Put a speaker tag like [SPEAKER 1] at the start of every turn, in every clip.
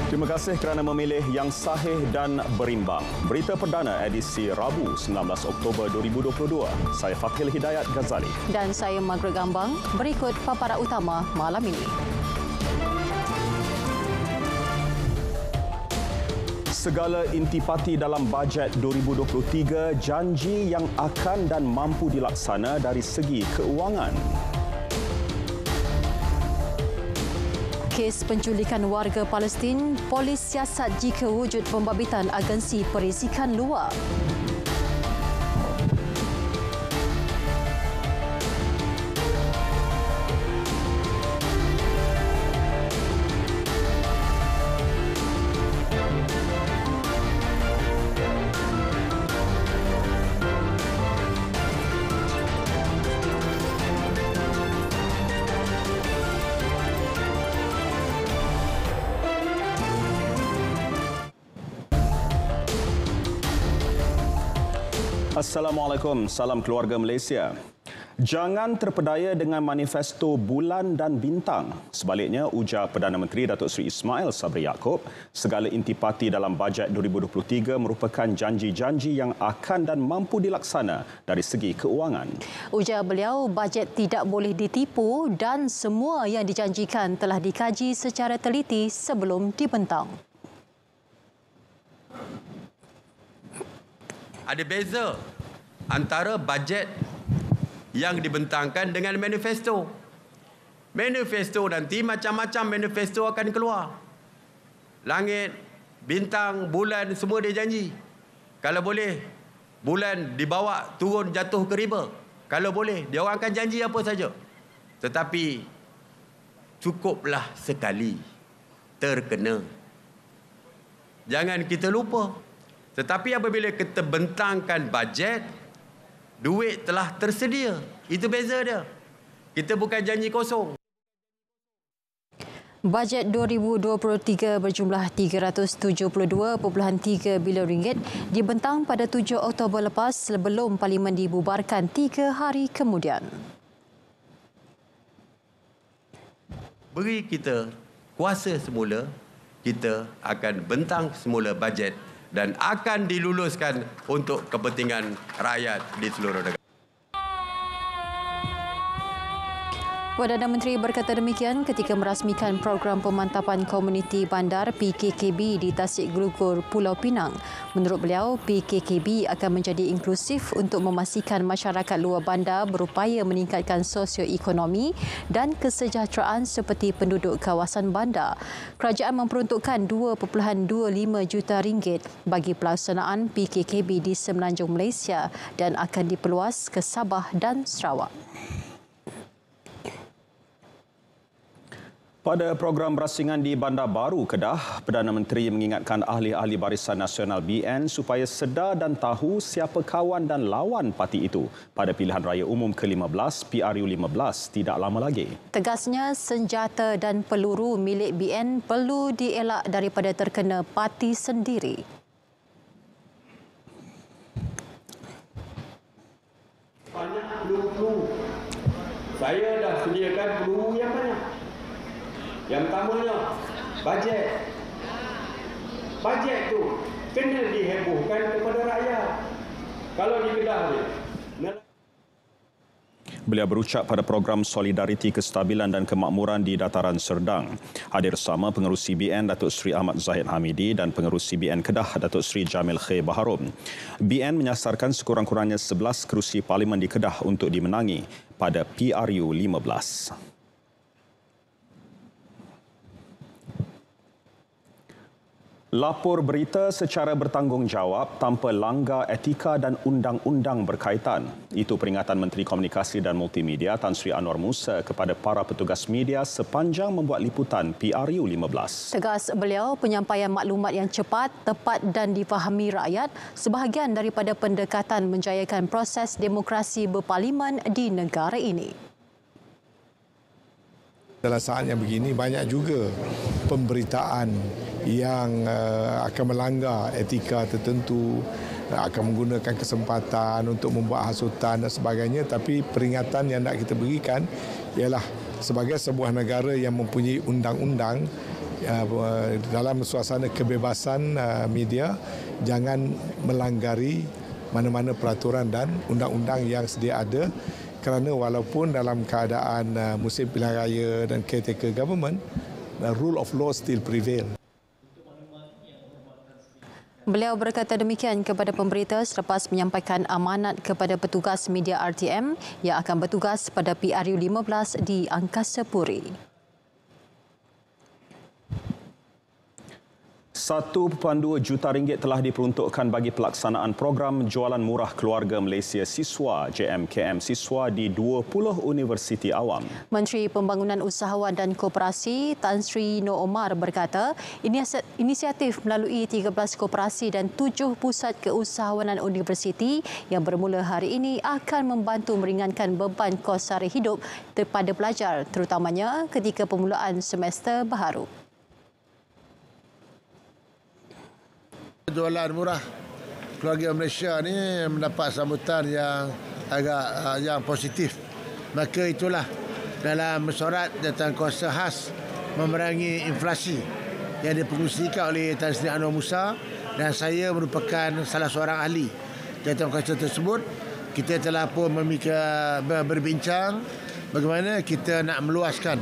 [SPEAKER 1] Terima kasih kerana memilih yang sahih dan berimbang. Berita perdana edisi Rabu 19 Oktober 2022. Saya Fathil Hidayat Ghazali.
[SPEAKER 2] Dan saya Margaret Gambang. Berikut paparan utama malam ini.
[SPEAKER 1] Segala intipati dalam bajet 2023 janji yang akan dan mampu dilaksana dari segi keuangan.
[SPEAKER 2] Kes penculikan warga Palestin, polis siasat jika wujud pembabitan agensi perisikan luar.
[SPEAKER 1] Assalamualaikum, salam keluarga Malaysia. Jangan terpedaya dengan manifesto bulan dan bintang. Sebaliknya, ujar Perdana Menteri Datuk Seri Ismail Sabri Yaakob, segala intipati dalam bajet 2023 merupakan janji-janji yang akan dan mampu dilaksana dari segi keuangan.
[SPEAKER 2] Ujar beliau, bajet tidak boleh ditipu dan semua yang dijanjikan telah dikaji secara teliti sebelum dibentang.
[SPEAKER 3] Ada beza antara bajet yang dibentangkan dengan manifesto. Manifesto nanti macam-macam manifesto akan keluar. Langit, bintang, bulan semua dia janji. Kalau boleh, bulan dibawa turun jatuh ke riba. Kalau boleh, dia orang akan janji apa saja. Tetapi cukuplah sekali terkena. Jangan kita lupa. Tetapi apabila kita bentangkan bajet, duit telah tersedia. Itu beza dia. Kita bukan janji kosong.
[SPEAKER 2] Bajet 2023 berjumlah 372.3 bilion ringgit dibentang pada 7 Oktober lepas sebelum Parlimen dibubarkan 3 hari kemudian.
[SPEAKER 3] Beri kita kuasa semula, kita akan bentang semula bajet dan akan diluluskan untuk kepentingan rakyat di seluruh negara.
[SPEAKER 2] Perdana Menteri berkata demikian ketika merasmikan program pemantapan komuniti bandar PKKB di Tasik Glugur, Pulau Pinang. Menurut beliau, PKKB akan menjadi inklusif untuk memastikan masyarakat luar bandar berupaya meningkatkan sosioekonomi dan kesejahteraan seperti penduduk kawasan bandar. Kerajaan memperuntukkan 2.25 juta ringgit bagi pelaksanaan PKKB di Semenanjung Malaysia dan akan diperluas ke Sabah dan Sarawak.
[SPEAKER 1] Pada program berasingan di Bandar Baru, Kedah, Perdana Menteri mengingatkan ahli-ahli Barisan Nasional BN supaya sedar dan tahu siapa kawan dan lawan parti itu pada pilihan raya umum ke-15 PRU15 tidak lama lagi.
[SPEAKER 2] Tegasnya, senjata dan peluru milik BN perlu dielak daripada terkena parti sendiri.
[SPEAKER 3] Banyak peluru-peluru. Saya dah sediakan peluru yang banyak. Yang pertamanya, bajet. Bajet tu kena dihebohkan kepada rakyat. Kalau di Kedah ni.
[SPEAKER 1] Beliau berucap pada program Solidariti Kestabilan dan Kemakmuran di Dataran Serdang. Hadir bersama pengerusi BN Datuk Seri Ahmad Zahid Hamidi dan pengerusi BN Kedah Datuk Seri Jamil Khair Baharom. BN menyasarkan sekurang-kurangnya 11 kerusi parlimen di Kedah untuk dimenangi pada PRU 15. Lapor berita secara bertanggungjawab tanpa langgar etika dan undang-undang berkaitan. Itu peringatan Menteri Komunikasi dan Multimedia Tan Sri Anwar Musa kepada para petugas media sepanjang membuat liputan PRU 15.
[SPEAKER 2] Tegas beliau, penyampaian maklumat yang cepat, tepat dan difahami rakyat sebahagian daripada pendekatan menjayakan proses demokrasi berparlimen di negara ini.
[SPEAKER 4] Dalam saat yang begini, banyak juga pemberitaan yang akan melanggar etika tertentu, akan menggunakan kesempatan untuk membuat hasutan dan sebagainya. Tapi peringatan yang nak kita berikan ialah sebagai sebuah negara yang mempunyai undang-undang, dalam suasana kebebasan media, jangan melanggari mana-mana peraturan dan undang-undang yang sedia ada, kerana walaupun dalam keadaan musim pilihan raya dan caretaker government, rule of law still prevail.
[SPEAKER 2] Beliau berkata demikian kepada pemberita selepas menyampaikan amanat kepada petugas media RTM yang akan bertugas pada PRU 15 di Angkasa Puri.
[SPEAKER 1] 1.2 juta ringgit telah diperuntukkan bagi pelaksanaan program jualan murah keluarga Malaysia Siswa JMKM Siswa di 20 universiti awam.
[SPEAKER 2] Menteri Pembangunan Usahawan dan Koperasi Tan Sri Noor Omar berkata, inisiatif melalui 13 koperasi dan 7 pusat keusahawanan universiti yang bermula hari ini akan membantu meringankan beban kos sara hidup kepada pelajar, terutamanya ketika permulaan semester baharu.
[SPEAKER 5] Jualan murah keluarga Malaysia ni mendapat sambutan yang agak positif. Maka itulah dalam mesyuarat jawatankuasa khas memerangi inflasi yang dipengerusikan oleh Tan Sri Anwar Musa dan saya merupakan salah seorang ahli jawatankuasa tersebut. Kita telah pun berbincang bagaimana kita nak meluaskan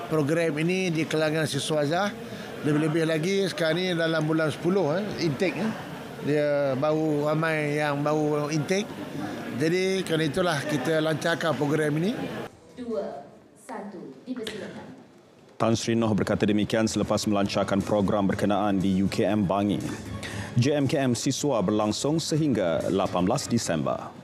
[SPEAKER 5] program ini di kalangan siswa azhar. Lebih-lebih lagi sekarang ni dalam bulan 10 intake dia baru ramai yang baru intake. Jadi kerana itulah kita lancarkan program ini.
[SPEAKER 6] 2, 1 dipersilakan.
[SPEAKER 1] Tan Sri Noor berkata demikian selepas melancarkan program berkenaan di UKM Bangi. JMKM Siswa berlangsung sehingga 18 Disember.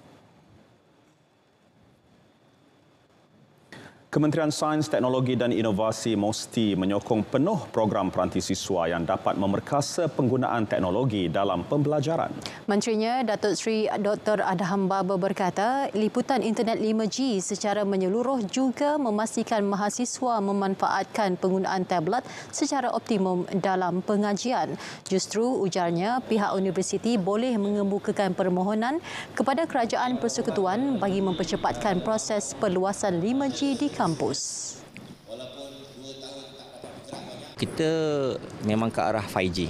[SPEAKER 1] Kementerian Sains, Teknologi dan Inovasi mesti menyokong penuh program peranti siswa yang dapat memerkasa penggunaan teknologi dalam pembelajaran.
[SPEAKER 2] Menterinya, Datuk Seri Dr. Adham Baba berkata, liputan internet 5G secara menyeluruh juga memastikan mahasiswa memanfaatkan penggunaan tablet secara optimum dalam pengajian. Justru, ujarnya, pihak universiti boleh mengemukakan permohonan kepada Kerajaan Persekutuan bagi mempercepatkan proses perluasan 5G di kampus.
[SPEAKER 7] Kita memang ke arah 5G.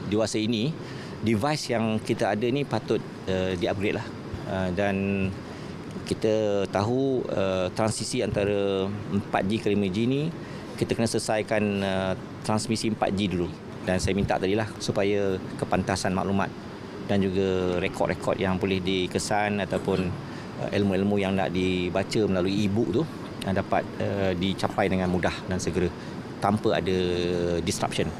[SPEAKER 7] Di masa ini, device yang kita ada ni patut di-upgrade lah. Dan kita tahu transisi antara 4G ke 5G ni, kita kena selesaikan transmisi 4G dulu. Dan saya minta tadilah supaya kepantasan maklumat dan juga rekod-rekod yang boleh dikesan ataupun ilmu-ilmu yang nak dibaca melalui e-book tu dapat dicapai dengan mudah dan segera tanpa ada disruption.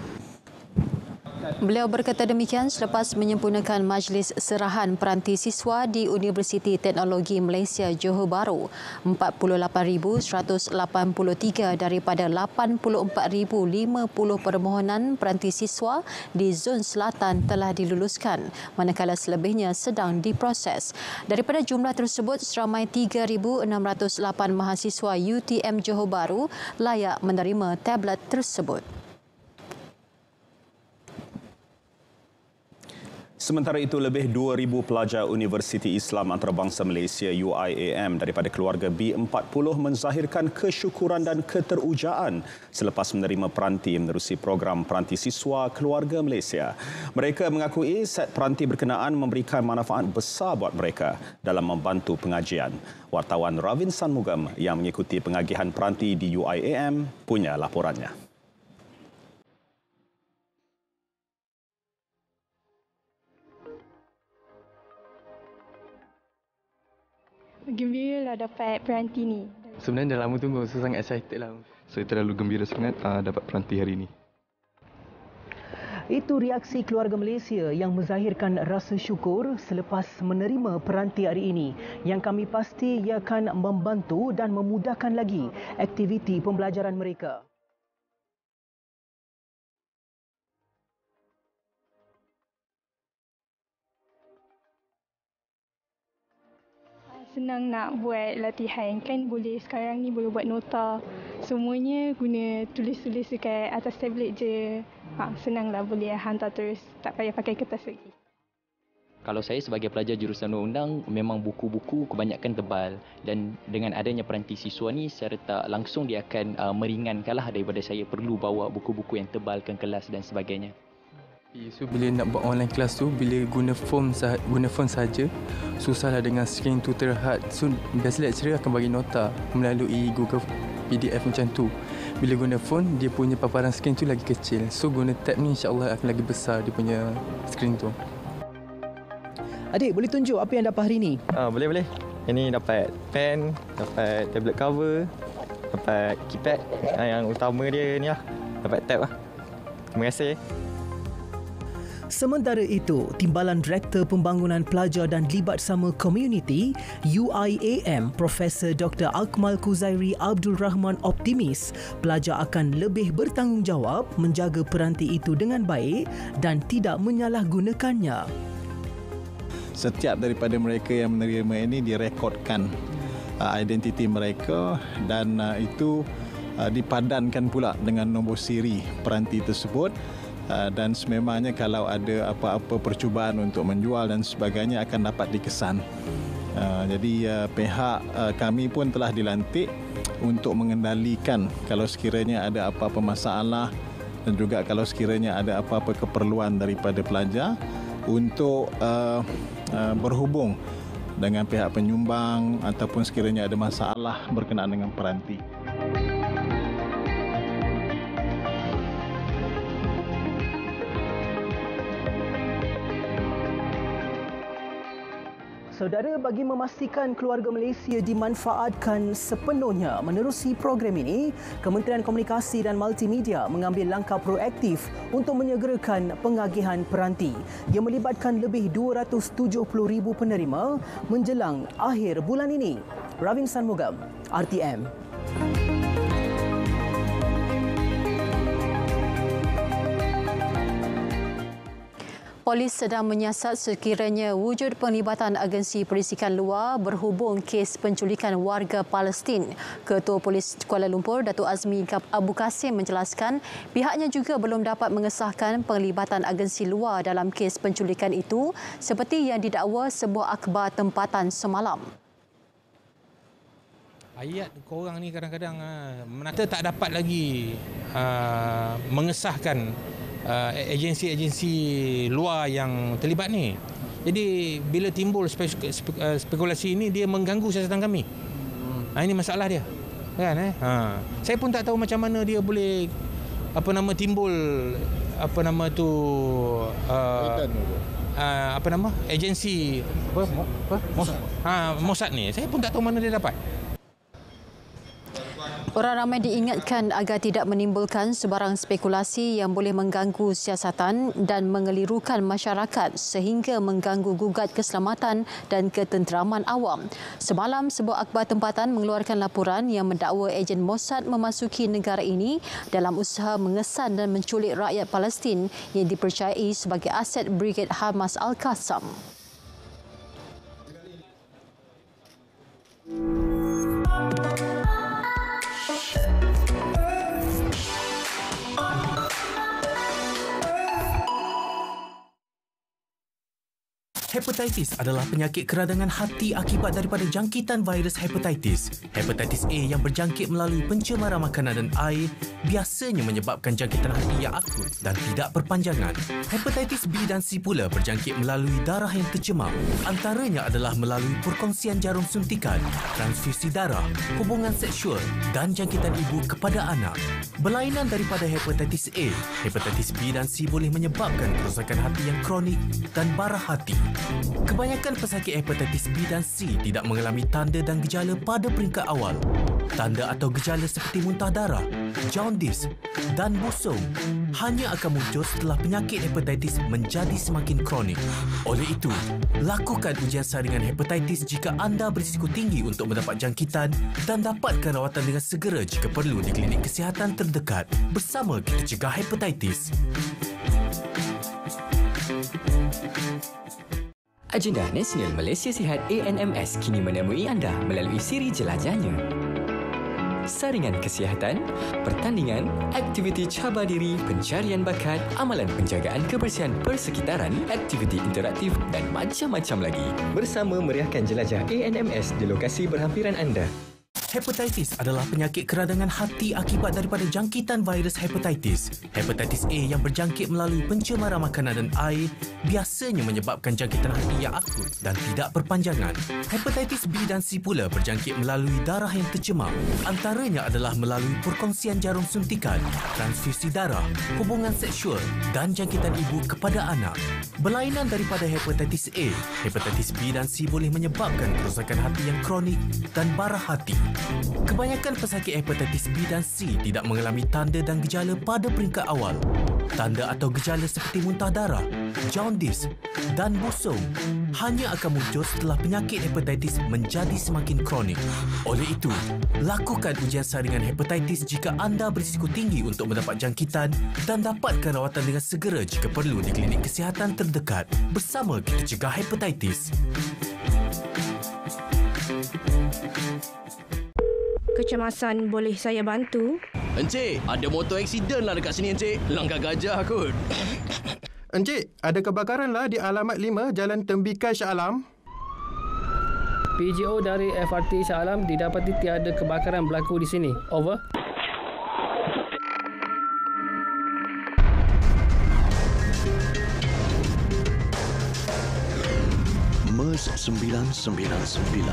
[SPEAKER 2] Beliau berkata demikian selepas menyempurnakan Majlis Serahan Peranti Siswa di Universiti Teknologi Malaysia Johor Bahru. 48,183 daripada 84,050 permohonan peranti siswa di Zon Selatan telah diluluskan, manakala selebihnya sedang diproses. Daripada jumlah tersebut, seramai 3,608 mahasiswa UTM Johor Bahru layak menerima tablet tersebut.
[SPEAKER 1] Sementara itu, lebih 2,000 pelajar Universiti Islam Antarabangsa Malaysia UIAM daripada keluarga B40 menzahirkan kesyukuran dan keterujaan selepas menerima peranti menerusi program peranti siswa keluarga Malaysia. Mereka mengakui set peranti berkenaan memberikan manfaat besar buat mereka dalam membantu pengajian. Wartawan Ravin Sanmugam yang mengikuti pengagihan peranti di UIAM punya laporannya.
[SPEAKER 8] Gembira lah dapat peranti ni.
[SPEAKER 9] Sebenarnya dah lama tunggu, saya sangat excited lah. Saya terlalu gembira sangat dapat peranti hari ini.
[SPEAKER 10] Itu reaksi keluarga Malaysia yang menzahirkan rasa syukur selepas menerima peranti hari ini. Yang kami pasti ia akan membantu dan memudahkan lagi aktiviti pembelajaran mereka.
[SPEAKER 8] Senang nak buat latihan, kan boleh sekarang ni boleh buat nota. Semuanya guna tulis-tulis dekat atas tablet je. Senanglah boleh hantar terus, tak payah pakai kertas lagi.
[SPEAKER 11] Kalau saya sebagai pelajar jurusan undang-undang, memang buku-buku kebanyakan tebal, dan dengan adanya peranti siswa ni secara tak langsung dia akan meringankanlah daripada saya perlu bawa buku-buku yang tebal ke kelas dan sebagainya.
[SPEAKER 9] So bila nak buat online kelas tu, bila guna phone saja, susahlah dengan skrin tu terhad. So biasa lecturer akan bagi nota melalui Google PDF macam tu. Bila guna phone, dia punya paparan skrin tu lagi kecil. So guna tab ni insya-Allah akan lagi besar dia punya skrin tu.
[SPEAKER 10] Adik, boleh tunjuk apa yang dapat hari ni?
[SPEAKER 12] Boleh. Ini dapat pen, dapat tablet cover, dapat keypad. Yang utama dia ni lah, dapat tab lah. Terima kasih.
[SPEAKER 10] Sementara itu, Timbalan Direktur Pembangunan Pelajar dan Libat Sama Komuniti UIAM Profesor Dr. Akmal Kuzairi Abdul Rahman optimis pelajar akan lebih bertanggungjawab menjaga peranti itu dengan baik dan tidak menyalahgunakannya.
[SPEAKER 13] Setiap daripada mereka yang menerima ini direkodkan identiti mereka dan itu dipadankan pula dengan nombor siri peranti tersebut. Dan sememangnya kalau ada apa-apa percubaan untuk menjual dan sebagainya akan dapat dikesan. Jadi pihak kami pun telah dilantik untuk mengendalikan kalau sekiranya ada apa-apa masalah dan juga kalau sekiranya ada apa-apa keperluan daripada pelajar untuk berhubung dengan pihak penyumbang ataupun sekiranya ada masalah berkenaan dengan peranti.
[SPEAKER 10] Saudara, bagi memastikan keluarga Malaysia dimanfaatkan sepenuhnya menerusi program ini, Kementerian Komunikasi dan Multimedia mengambil langkah proaktif untuk menyegerakan pengagihan peranti yang melibatkan lebih 270,000 penerima menjelang akhir bulan ini. Ravin Sanmugam, RTM.
[SPEAKER 2] Polis sedang menyiasat sekiranya wujud penglibatan agensi perisikan luar berhubung kes penculikan warga Palestin. Ketua Polis Kuala Lumpur, Datuk Azmi Abu Kasim menjelaskan pihaknya juga belum dapat mengesahkan penglibatan agensi luar dalam kes penculikan itu seperti yang didakwa sebuah akhbar tempatan semalam.
[SPEAKER 14] Ayat korang ni kadang-kadang kita tak dapat lagi mengesahkan agensi-agensi luar yang terlibat ni. Jadi bila timbul spekulasi ini, dia mengganggu siasatan kami. Ini masalah dia. Kan saya pun tak tahu macam mana dia boleh timbul agensi Mossad ni. Saya pun tak tahu mana dia dapat.
[SPEAKER 2] Orang ramai diingatkan agar tidak menimbulkan sebarang spekulasi yang boleh mengganggu siasatan dan mengelirukan masyarakat sehingga mengganggu gugat keselamatan dan ketenteraman awam. Semalam, sebuah akhbar tempatan mengeluarkan laporan yang mendakwa ejen Mossad memasuki negara ini dalam usaha mengesan dan menculik rakyat Palestin yang dipercayai sebagai aset Brigade Hamas Al-Qassam.
[SPEAKER 15] Hepatitis adalah penyakit keradangan hati akibat daripada jangkitan virus hepatitis. Hepatitis A yang berjangkit melalui pencemaran makanan dan air biasanya menyebabkan jangkitan hati yang akut dan tidak berpanjangan. Hepatitis B dan C pula berjangkit melalui darah yang tercemar. Antaranya adalah melalui perkongsian jarum suntikan, transfusi darah, hubungan seksual dan jangkitan ibu kepada anak. Berlainan daripada hepatitis A, hepatitis B dan C boleh menyebabkan kerosakan hati yang kronik dan bara hati. Kebanyakan pesakit hepatitis B dan C tidak mengalami tanda dan gejala pada peringkat awal. Tanda atau gejala seperti muntah darah, jaundice dan busung hanya akan muncul setelah penyakit hepatitis menjadi semakin kronik. Oleh itu, lakukan ujian saringan hepatitis jika anda berisiko tinggi untuk mendapat jangkitan dan dapatkan rawatan dengan segera jika perlu di klinik kesihatan terdekat. Bersama kita cegah hepatitis.
[SPEAKER 16] Agenda Nasional Malaysia Sihat ANMS kini menemui anda melalui siri jelajahnya. saringan kesihatan, pertandingan, aktiviti cabar diri, pencarian bakat, amalan penjagaan kebersihan persekitaran, aktiviti interaktif dan macam-macam lagi. Bersama meriahkan jelajah ANMS di lokasi berhampiran anda.
[SPEAKER 15] Hepatitis adalah penyakit keradangan hati akibat daripada jangkitan virus hepatitis. Hepatitis A yang berjangkit melalui pencemaran makanan dan air biasanya menyebabkan jangkitan hati yang akut dan tidak berpanjangan. Hepatitis B dan C pula berjangkit melalui darah yang tercemar. Antaranya adalah melalui perkongsian jarum suntikan, transfusi darah, hubungan seksual dan jangkitan ibu kepada anak. Berlainan daripada hepatitis A, hepatitis B dan C boleh menyebabkan kerosakan hati yang kronik dan bara hati. Kebanyakan pesakit hepatitis B dan C tidak mengalami tanda dan gejala pada peringkat awal. Tanda atau gejala seperti muntah darah, jaundice dan busung hanya akan muncul setelah penyakit hepatitis menjadi semakin kronik. Oleh itu, lakukan ujian saringan hepatitis jika anda berisiko tinggi untuk mendapat jangkitan dan dapatkan rawatan dengan segera jika perlu di klinik kesihatan terdekat. Bersama kita cegah hepatitis.
[SPEAKER 17] Kecemasan boleh saya bantu?
[SPEAKER 18] Encik, ada motor aksiden lah dekat sini, Encik. Langgar gajah kot.
[SPEAKER 19] Encik, ada kebakaran lah di alamat 5 Jalan Tembikai Shah Alam.
[SPEAKER 20] PGO dari FRT Shah Alam didapati tiada kebakaran berlaku di sini. Over.
[SPEAKER 21] MERS 999.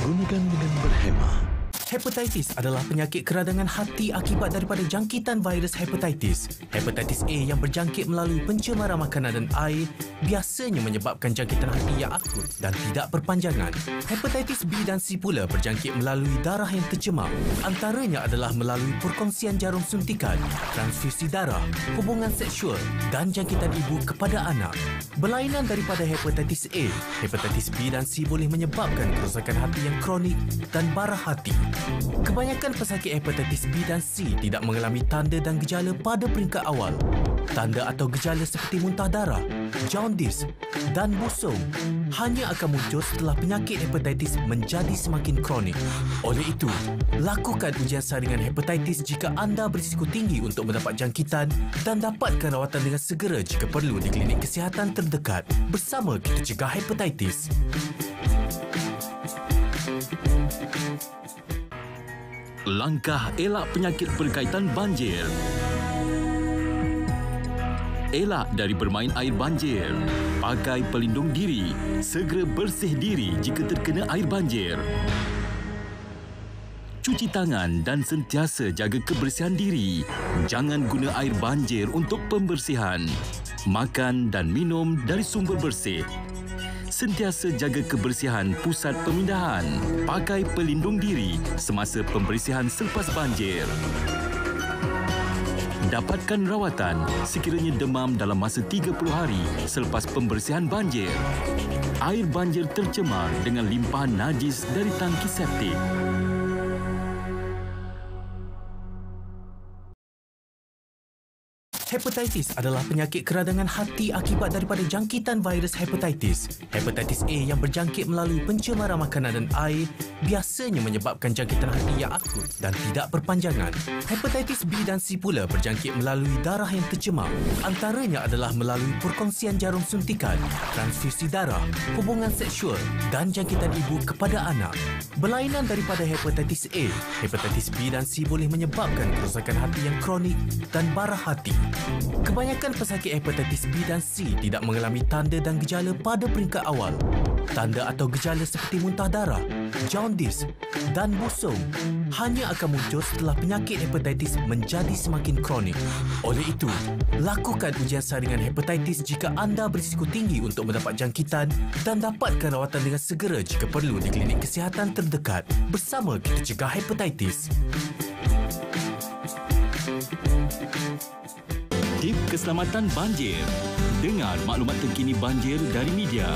[SPEAKER 21] Gunakan dengan berhemah.
[SPEAKER 15] Hepatitis adalah penyakit keradangan hati akibat daripada jangkitan virus hepatitis. Hepatitis A yang berjangkit melalui pencemaran makanan dan air biasanya menyebabkan jangkitan hati yang akut dan tidak berpanjangan. Hepatitis B dan C pula berjangkit melalui darah yang tercemar. Antaranya adalah melalui perkongsian jarum suntikan, transfusi darah, hubungan seksual dan jangkitan ibu kepada anak. Berlainan daripada hepatitis A, hepatitis B dan C boleh menyebabkan kerosakan hati yang kronik dan bara hati. Kebanyakan pesakit hepatitis B dan C tidak mengalami tanda dan gejala pada peringkat awal. Tanda atau gejala seperti muntah darah, jaundice dan busung hanya akan muncul setelah penyakit hepatitis menjadi semakin kronik. Oleh itu, lakukan ujian saringan hepatitis jika anda berisiko tinggi untuk mendapat jangkitan dan dapatkan rawatan dengan segera jika perlu di klinik kesihatan terdekat. Bersama kita cegah hepatitis.
[SPEAKER 22] Langkah elak penyakit berkaitan banjir. Elak dari bermain air banjir. Pakai pelindung diri. Segera bersih diri jika terkena air banjir. Cuci tangan dan sentiasa jaga kebersihan diri. Jangan guna air banjir untuk pembersihan. Makan dan minum dari sumber bersih. Sentiasa jaga kebersihan pusat pemindahan. Pakai pelindung diri semasa pembersihan selepas banjir. Dapatkan rawatan sekiranya demam dalam masa 30 hari selepas pembersihan banjir. Air banjir tercemar dengan limpahan najis dari tangki septik.
[SPEAKER 15] Hepatitis adalah penyakit keradangan hati akibat daripada jangkitan virus hepatitis. Hepatitis A yang berjangkit melalui pencemaran makanan dan air biasanya menyebabkan jangkitan hati yang akut dan tidak berpanjangan. Hepatitis B dan C pula berjangkit melalui darah yang tercemar. Antaranya adalah melalui perkongsian jarum suntikan, transfusi darah, hubungan seksual dan jangkitan ibu kepada anak. Berlainan daripada hepatitis A, hepatitis B dan C boleh menyebabkan kerosakan hati yang kronik dan bara hati. Kebanyakan pesakit hepatitis B dan C tidak mengalami tanda dan gejala pada peringkat awal. Tanda atau gejala seperti muntah darah, jaundice dan busung hanya akan muncul setelah penyakit hepatitis menjadi semakin kronik. Oleh itu, lakukan ujian saringan hepatitis jika anda berisiko tinggi untuk mendapat jangkitan dan dapatkan rawatan dengan segera jika perlu di klinik kesihatan terdekat. Bersama kita cegah hepatitis.
[SPEAKER 22] Tip keselamatan banjir. Dengar maklumat terkini banjir dari media.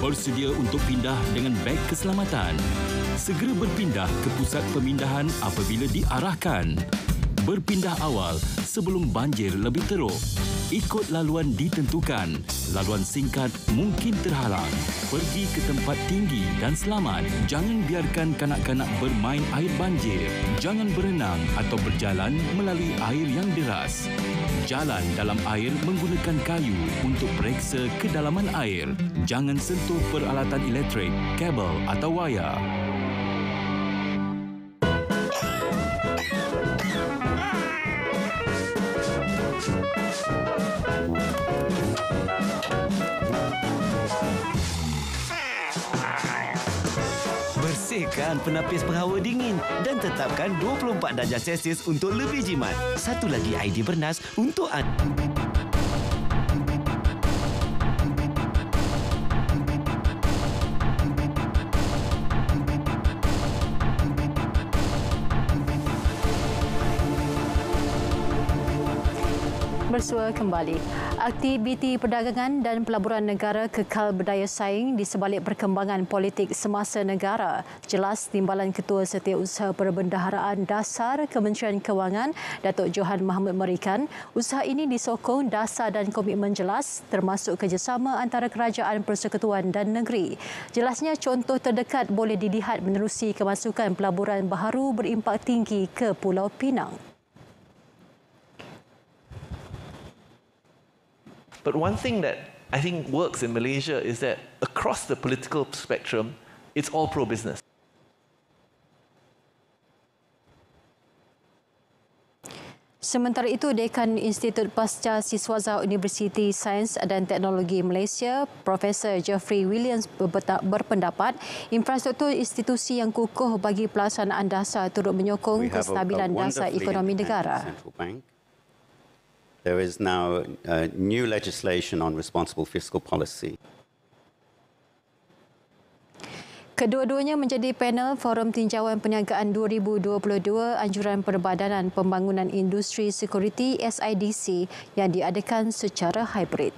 [SPEAKER 22] Bersedia untuk pindah dengan beg keselamatan. Segera berpindah ke pusat pemindahan apabila diarahkan. Berpindah awal sebelum banjir lebih teruk. Ikut laluan ditentukan. Laluan singkat mungkin terhalang. Pergi ke tempat tinggi dan selamat. Jangan biarkan kanak-kanak bermain air banjir. Jangan berenang atau berjalan melalui air yang deras. Jalan dalam air menggunakan kayu untuk periksa kedalaman air. Jangan sentuh peralatan elektrik, kabel atau wayar.
[SPEAKER 3] Bersihkan penapis penghawa dingin dan tetapkan 24 darjah Celsius untuk lebih jimat. Satu lagi ID Bernas untuk anda.
[SPEAKER 2] Bersua kembali. Aktiviti perdagangan dan pelaburan negara kekal berdaya saing di sebalik perkembangan politik semasa negara. Jelas timbalan Ketua Setiausaha Perbendaharaan Dasar Kementerian Kewangan, Datuk Johan Mahmud Merikan, usaha ini disokong dasar dan komitmen jelas termasuk kerjasama antara kerajaan persekutuan dan negeri. Jelasnya contoh terdekat boleh dilihat menerusi kemasukan pelaburan baharu berimpak tinggi ke Pulau Pinang.
[SPEAKER 4] But one thing that I think works in Malaysia is that across the political spectrum, it's all pro-business.
[SPEAKER 2] Sementara itu, Dekan Institut Pasca Siswaza Universiti Sains dan Teknologi Malaysia, Profesor Jeffrey Williams berpendapat infrastruktur institusi yang kukuh bagi pelaksanaan dasar turut menyokong kestabilan dasar ekonomi negara.
[SPEAKER 23] There is now new legislation on responsible fiscal policy.
[SPEAKER 2] Kedua-duanya menjadi panel Forum Tinjauan Perniagaan 2022 Anjuran Perbadanan Pembangunan Industri Sekuriti SIDC yang diadakan secara hybrid.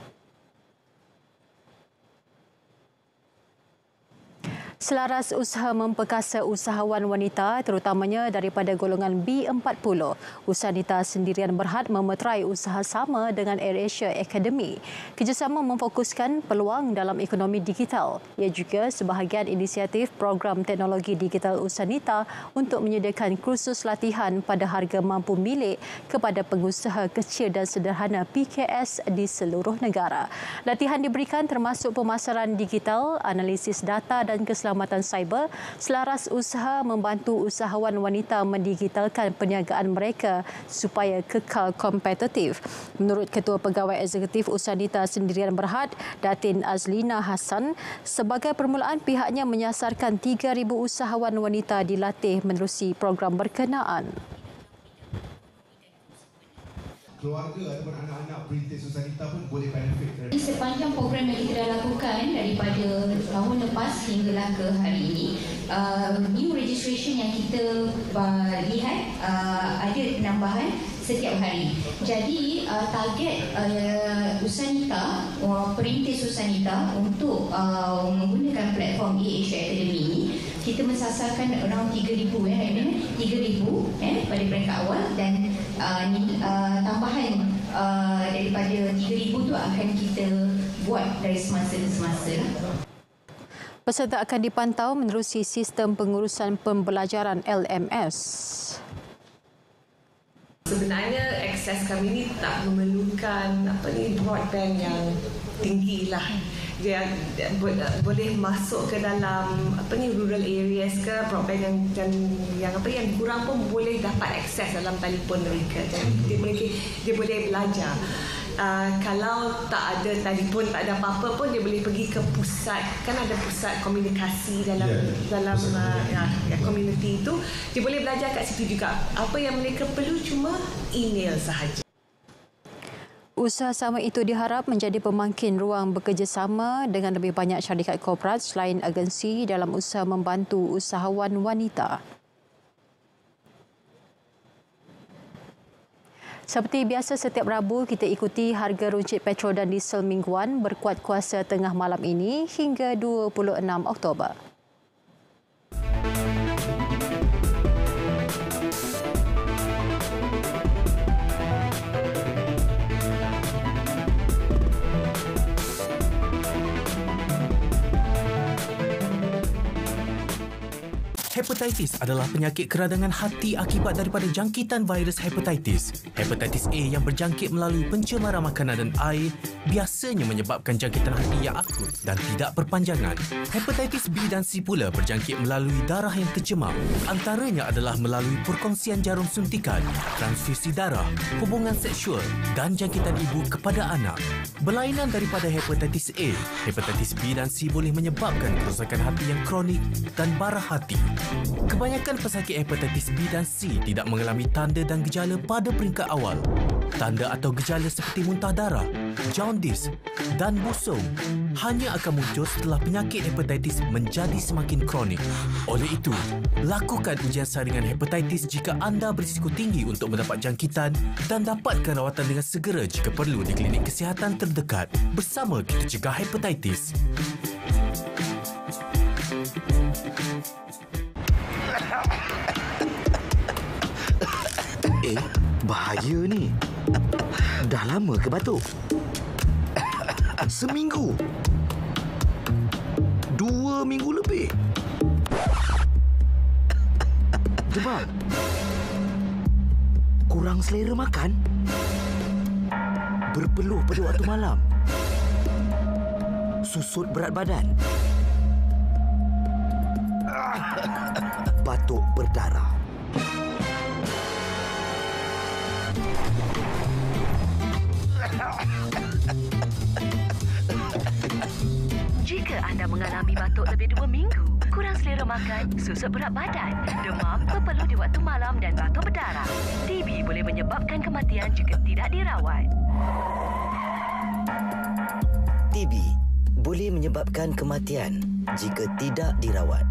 [SPEAKER 2] Selaras usaha memperkasa usahawan wanita terutamanya daripada golongan B40, Usanita Sendirian Berhad memeterai usaha sama dengan AirAsia Academy. Kerjasama memfokuskan peluang dalam ekonomi digital. Ia juga sebahagian inisiatif program teknologi digital Usanita untuk menyediakan kursus latihan pada harga mampu milik kepada pengusaha kecil dan sederhana PKS di seluruh negara. Latihan diberikan termasuk pemasaran digital, analisis data dan keselamatan cyber. Selaras usaha membantu usahawan wanita mendigitalkan perniagaan mereka supaya kekal kompetitif. Menurut Ketua Pegawai Eksekutif Usanita Sendirian Berhad, Datin Azlina Hassan, sebagai permulaan pihaknya menyasarkan 3,000 usahawan wanita dilatih menerusi program berkenaan.
[SPEAKER 24] Keluarga ataupun anak-anak perintis Usanita pun boleh benefit.
[SPEAKER 6] Sepanjang program yang kita dah lakukan daripada tahun lepas hinggalah ke hari ini, new registration yang kita lihat ada penambahan setiap hari. Jadi target Usanita, perintis Usanita untuk menggunakan platform AirAsia Academy ini, kita mensasarkan around 3,000 pada peringkat awal dan tambahan daripada 3,000 tu akan kita buat dari semasa ke semasa.
[SPEAKER 2] Peserta akan dipantau menerusi sistem pengurusan pembelajaran LMS.
[SPEAKER 25] Sebenarnya akses kami ni tak memerlukan broadband yang tinggi lah. Dia boleh masuk ke dalam rural areas ke, broadband yang kurang pun boleh dapat akses dalam telefon mereka. Jadi dia boleh belajar. Kalau tak ada telefon, tak ada apa-apa pun dia boleh pergi ke pusat. Kan ada pusat komunikasi dalam komuniti itu. Dia boleh belajar kat situ juga. Apa yang mereka perlu cuma email sahaja.
[SPEAKER 2] Usaha sama itu diharap menjadi pemangkin ruang bekerjasama dengan lebih banyak syarikat korporat selain agensi dalam usaha membantu usahawan wanita. Seperti biasa setiap Rabu, kita ikuti harga runcit petrol dan diesel mingguan berkuat kuasa tengah malam ini hingga 26 Oktober.
[SPEAKER 15] Hepatitis adalah penyakit keradangan hati akibat daripada jangkitan virus hepatitis. Hepatitis A yang berjangkit melalui pencemaran makanan dan air biasanya menyebabkan jangkitan hati yang akut dan tidak berpanjangan. Hepatitis B dan C pula berjangkit melalui darah yang tercemar. Antaranya adalah melalui perkongsian jarum suntikan, transfusi darah, hubungan seksual dan jangkitan ibu kepada anak. Berlainan daripada hepatitis A, hepatitis B dan C boleh menyebabkan kerosakan hati yang kronik dan bara hati. Kebanyakan pesakit hepatitis B dan C tidak mengalami tanda dan gejala pada peringkat awal. Tanda atau gejala seperti muntah darah, jaundice dan busung hanya akan muncul setelah penyakit hepatitis menjadi semakin kronik. Oleh itu, lakukan ujian saringan hepatitis jika anda berisiko tinggi untuk mendapat jangkitan dan dapatkan rawatan dengan segera jika perlu di klinik kesihatan terdekat. Bersama kita cegah hepatitis.
[SPEAKER 1] Bahaya ni. Dah lama ke batuk? Seminggu. 2 minggu lebih. Demam. Kurang selera makan. Berpeluh pada waktu malam. Susut berat badan. Batuk berdarah.
[SPEAKER 5] Jika anda mengalami batuk lebih 2 minggu, kurang selera makan, susut berat badan, demam, berpeluh di waktu malam dan batuk berdarah, TB boleh menyebabkan kematian jika tidak dirawat.
[SPEAKER 1] TB boleh menyebabkan kematian jika tidak dirawat.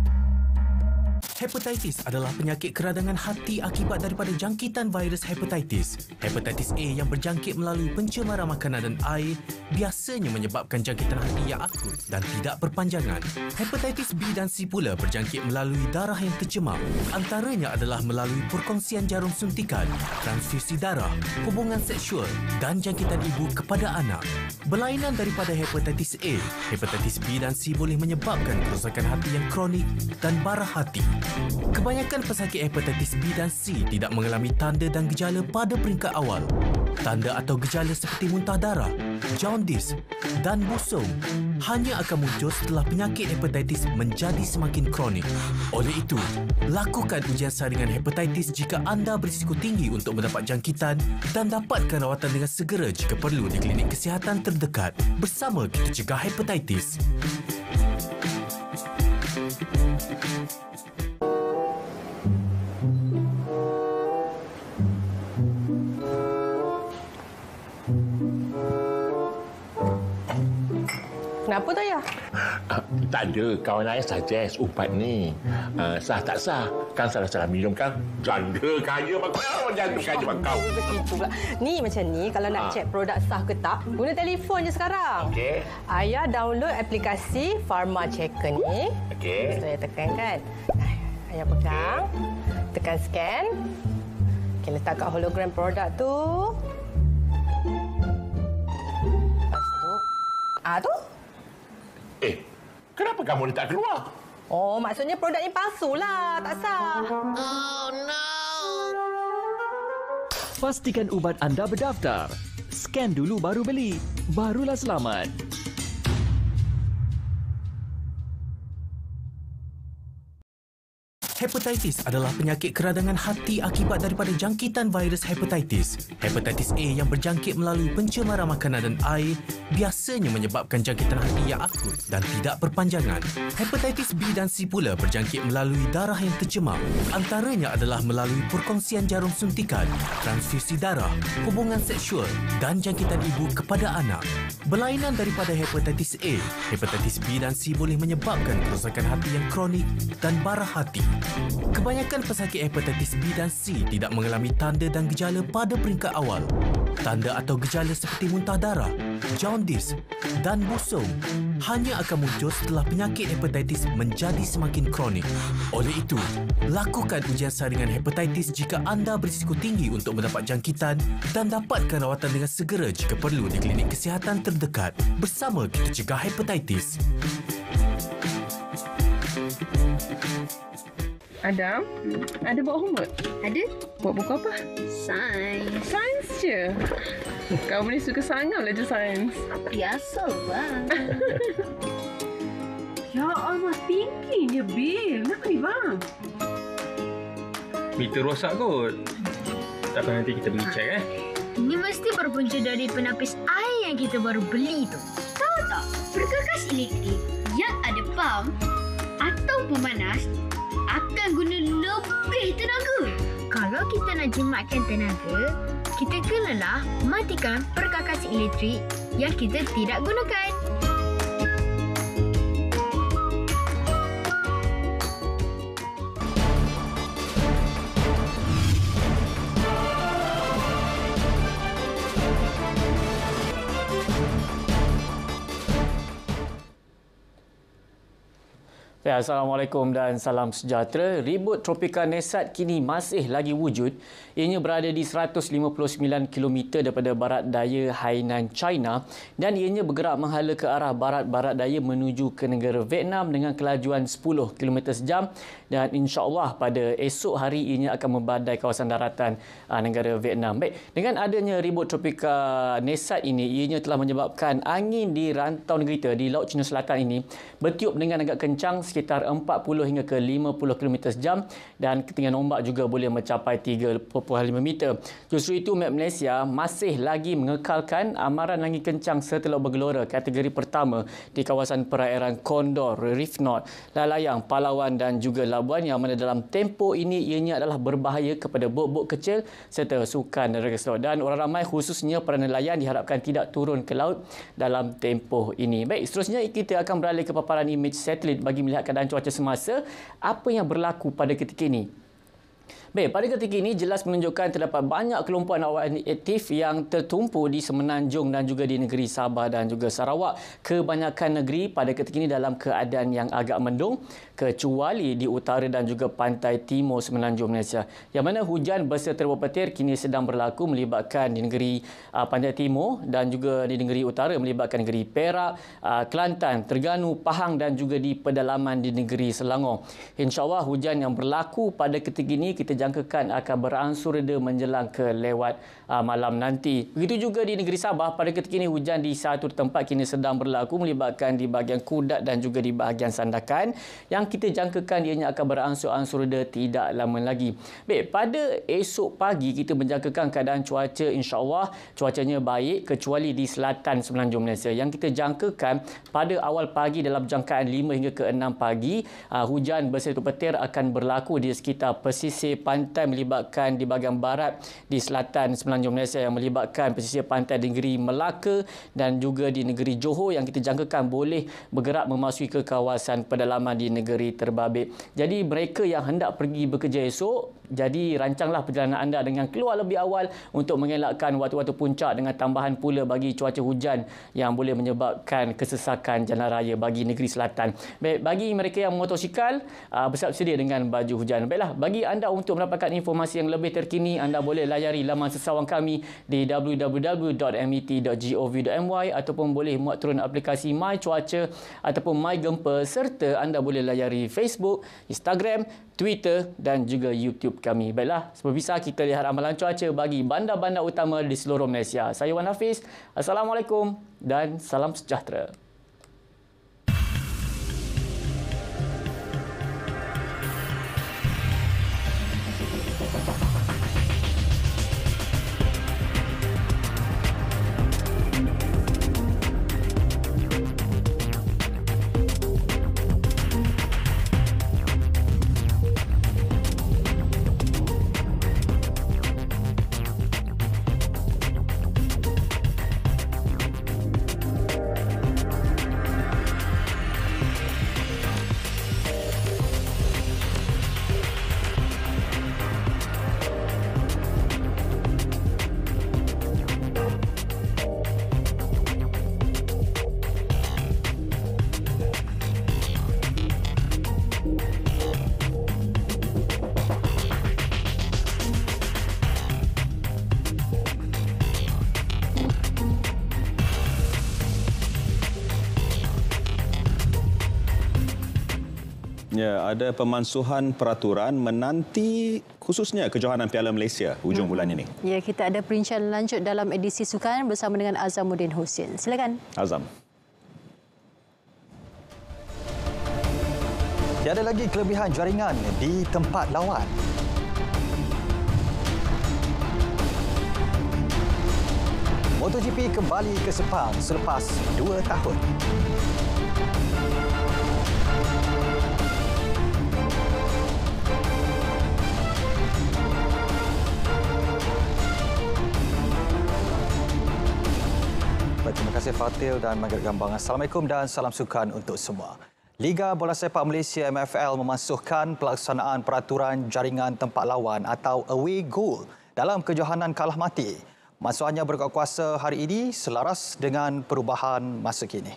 [SPEAKER 15] Hepatitis adalah penyakit keradangan hati akibat daripada jangkitan virus hepatitis. Hepatitis A yang berjangkit melalui pencemaran makanan dan air biasanya menyebabkan jangkitan hati yang akut dan tidak berpanjangan. Hepatitis B dan C pula berjangkit melalui darah yang tercemar. Antaranya adalah melalui perkongsian jarum suntikan, transfusi darah, hubungan seksual dan jangkitan ibu kepada anak. Berlainan daripada hepatitis A, hepatitis B dan C boleh menyebabkan kerosakan hati yang kronik dan bara hati. Kebanyakan pesakit hepatitis B dan C tidak mengalami tanda dan gejala pada peringkat awal. Tanda atau gejala seperti muntah darah, jaundice dan busung hanya akan muncul setelah penyakit hepatitis menjadi semakin kronik. Oleh itu, lakukan ujian saringan hepatitis jika anda berisiko tinggi untuk mendapat jangkitan dan dapatkan rawatan dengan segera jika perlu di klinik kesihatan terdekat. Bersama kita cegah hepatitis.
[SPEAKER 7] Kenapa tu, Ayah?
[SPEAKER 8] Tak ada. Kawan saya suggest ubat ni. Sah tak sah? Kan salah-salah minum kan? Janda kaya bakal. Janda kaya bakal.
[SPEAKER 7] Ni macam ni, kalau nak cek produk sah ke tak, guna telefon je sekarang.
[SPEAKER 8] Okey.
[SPEAKER 7] Ayah download aplikasi Pharma Checker ni.
[SPEAKER 8] Okey.
[SPEAKER 7] Saya tekan kan. Ayah pegang. Tekan scan. Okay, letak kat hologram produk tu. Lepas tu. Tu.
[SPEAKER 8] Kenapa kamu ni tak keluar?
[SPEAKER 7] Oh, maksudnya produk ni palsu lah. Tak sah.
[SPEAKER 5] Oh, no!
[SPEAKER 11] Pastikan ubat anda berdaftar. Scan dulu baru beli. Barulah selamat.
[SPEAKER 15] Hepatitis adalah penyakit keradangan hati akibat daripada jangkitan virus hepatitis. Hepatitis A yang berjangkit melalui pencemaran makanan dan air biasanya menyebabkan jangkitan hati yang akut dan tidak berpanjangan. Hepatitis B dan C pula berjangkit melalui darah yang tercemar. Antaranya adalah melalui perkongsian jarum suntikan, transfusi darah, hubungan seksual dan jangkitan ibu kepada anak. Berlainan daripada hepatitis A, hepatitis B dan C boleh menyebabkan kerosakan hati yang kronik dan bara hati. Kebanyakan pesakit hepatitis B dan C tidak mengalami tanda dan gejala pada peringkat awal. Tanda atau gejala seperti muntah darah, jaundice dan busung hanya akan muncul setelah penyakit hepatitis menjadi semakin kronik. Oleh itu, lakukan ujian saringan hepatitis jika anda berisiko tinggi untuk mendapat jangkitan dan dapatkan rawatan dengan segera jika perlu di klinik kesihatan terdekat. Bersama kita cegah hepatitis.
[SPEAKER 9] Adam, ada buat homework?
[SPEAKER 17] Ada.
[SPEAKER 9] Buat buku apa?
[SPEAKER 17] Sains.
[SPEAKER 9] Sains je? Kamu ni suka sangat belajar sains.
[SPEAKER 17] Biasa bang.
[SPEAKER 9] Ya Allah, tingginya Bil. Kenapa ni bang?
[SPEAKER 10] Meter rosak kot. Tak apa, nanti kita pergi cek
[SPEAKER 17] Ini mesti berpunca dari penapis air yang kita baru beli tu. Tahu tak? Perkakas elektrik yang ada pam atau pemanas akan guna lebih tenaga. Kalau kita nak jimatkan tenaga, kita kenalah matikan perkakas elektrik yang kita tidak gunakan.
[SPEAKER 12] Assalamualaikum dan salam sejahtera. Ribut tropika Nesat kini masih lagi wujud. Ianya berada di 159 km daripada barat daya Hainan, China, dan ianya bergerak menghala ke arah barat-barat daya menuju ke negara Vietnam dengan kelajuan 10 km sejam, dan insya-Allah pada esok hari ianya akan membadai kawasan daratan negara Vietnam. Baik, dengan adanya ribut tropika Nesat ini, ianya telah menyebabkan angin di rantau negeri kita di Laut Cina Selatan ini bertiup dengan agak kencang sekitar 40 hingga ke 50 km sejam, dan ketinggian ombak juga boleh mencapai 3.5 meter. Justru itu, Met Malaysia masih lagi mengekalkan amaran angin kencang serta laut bergelora kategori pertama di kawasan perairan Condor, Reef North, Lalayang, Palawan dan juga Labuan, yang mana dalam tempoh ini ianya adalah berbahaya kepada bot-bot kecil serta sukan regas laut, dan orang ramai khususnya para nelayan diharapkan tidak turun ke laut dalam tempoh ini. Baik, seterusnya kita akan beralih ke paparan imej satelit bagi melihat keadaan cuaca semasa apa yang berlaku pada ketika ini. Baik, pada ketika ini jelas menunjukkan terdapat banyak kelumpuan awan aktif yang tertumpu di Semenanjung dan juga di negeri Sabah dan juga Sarawak. Kebanyakan negeri pada ketika ini dalam keadaan yang agak mendung, kecuali di utara dan juga pantai timur Semenanjung Malaysia, yang mana hujan berserta rebut petir kini sedang berlaku melibatkan di negeri pantai timur dan juga di negeri utara melibatkan negeri Perak, Kelantan, Terengganu, Pahang dan juga di pedalaman di negeri Selangor. InsyaAllah hujan yang berlaku pada ketika ini kita jangkakan akan berangsur reda menjelang ke lewat malam nanti. Begitu juga di negeri Sabah, pada ketika ini hujan di satu tempat kini sedang berlaku melibatkan di bahagian Kudat dan juga di bahagian Sandakan, yang kita jangkakan ianya akan berangsur-angsur reda tidak lama lagi. Baik, pada esok pagi kita menjangkakan keadaan cuaca insya-Allah cuacanya baik kecuali di selatan Semenanjung Malaysia, yang kita jangkakan pada awal pagi dalam jangkaan 5 hingga ke 6 pagi hujan berserta petir akan berlaku di sekitar pesisir pantai melibatkan di bahagian barat di selatan Semenanjung Malaysia, yang melibatkan pesisir pantai di negeri Melaka dan juga di negeri Johor, yang kita jangkakan boleh bergerak memasuki ke kawasan pedalaman di negeri Terbabit. Jadi mereka yang hendak pergi bekerja esok, jadi rancanglah perjalanan anda dengan keluar lebih awal untuk mengelakkan waktu-waktu puncak, dengan tambahan pula bagi cuaca hujan yang boleh menyebabkan kesesakan jalan raya bagi negeri selatan. Baik, bagi mereka yang motosikal, bersiap sedia dengan baju hujan. Baiklah, bagi anda untuk mendapatkan informasi yang lebih terkini, anda boleh layari laman sesawang kami di www.met.gov.my ataupun boleh muat turun aplikasi My Cuaca ataupun My Gempa, serta anda boleh layari Facebook, Instagram, Twitter dan juga YouTube kami. Baiklah, seperti kita lihat amalan cuaca bagi bandar-bandar utama di seluruh Malaysia. Saya Wan Hafiz. Assalamualaikum dan salam sejahtera.
[SPEAKER 13] Ya, ada pemansuhan peraturan menanti khususnya kejohanan Piala Malaysia hujung bulan ini.
[SPEAKER 2] Ya, kita ada perincian lanjut dalam edisi sukan bersama dengan Azamuddin Hussein. Silakan.
[SPEAKER 14] Azam. Tiada lagi kelebihan jaringan di tempat lawan. MotoGP kembali ke Sepang selepas 2 tahun. Terima kasih Fatil dan Maghrib Gambang. Assalamualaikum dan salam sukan untuk semua. Liga Bola Sepak Malaysia MFL memansuhkan pelaksanaan peraturan jaringan tempat lawan atau away goal dalam kejohanan kalah mati. Mansuhannya berkuat kuasa hari ini selaras dengan perubahan masa kini.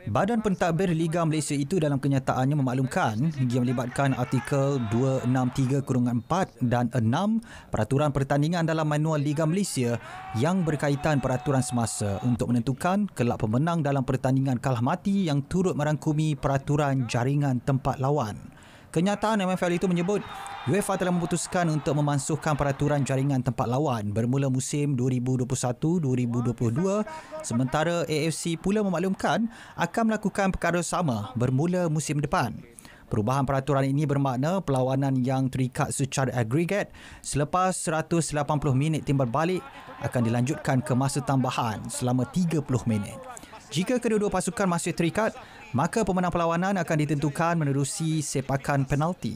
[SPEAKER 14] Badan Pentadbir Liga Malaysia itu dalam kenyataannya memaklumkan hingga melibatkan artikel 263-4 dan 6 Peraturan Pertandingan dalam Manual Liga Malaysia yang berkaitan peraturan semasa untuk menentukan kelak pemenang dalam pertandingan kalah mati yang turut merangkumi peraturan jaringan tempat lawan. Kenyataan MFL itu menyebut UEFA telah memutuskan untuk memansuhkan peraturan jaringan tempat lawan bermula musim 2021-2022 sementara AFC pula memaklumkan akan melakukan perkara sama bermula musim depan. Perubahan peraturan ini bermakna perlawanan yang terikat secara agregat selepas 180 minit timbal balik akan dilanjutkan ke masa tambahan selama 30 minit. Jika kedua-dua pasukan masih terikat, maka pemenang perlawanan akan ditentukan menerusi sepakan penalti.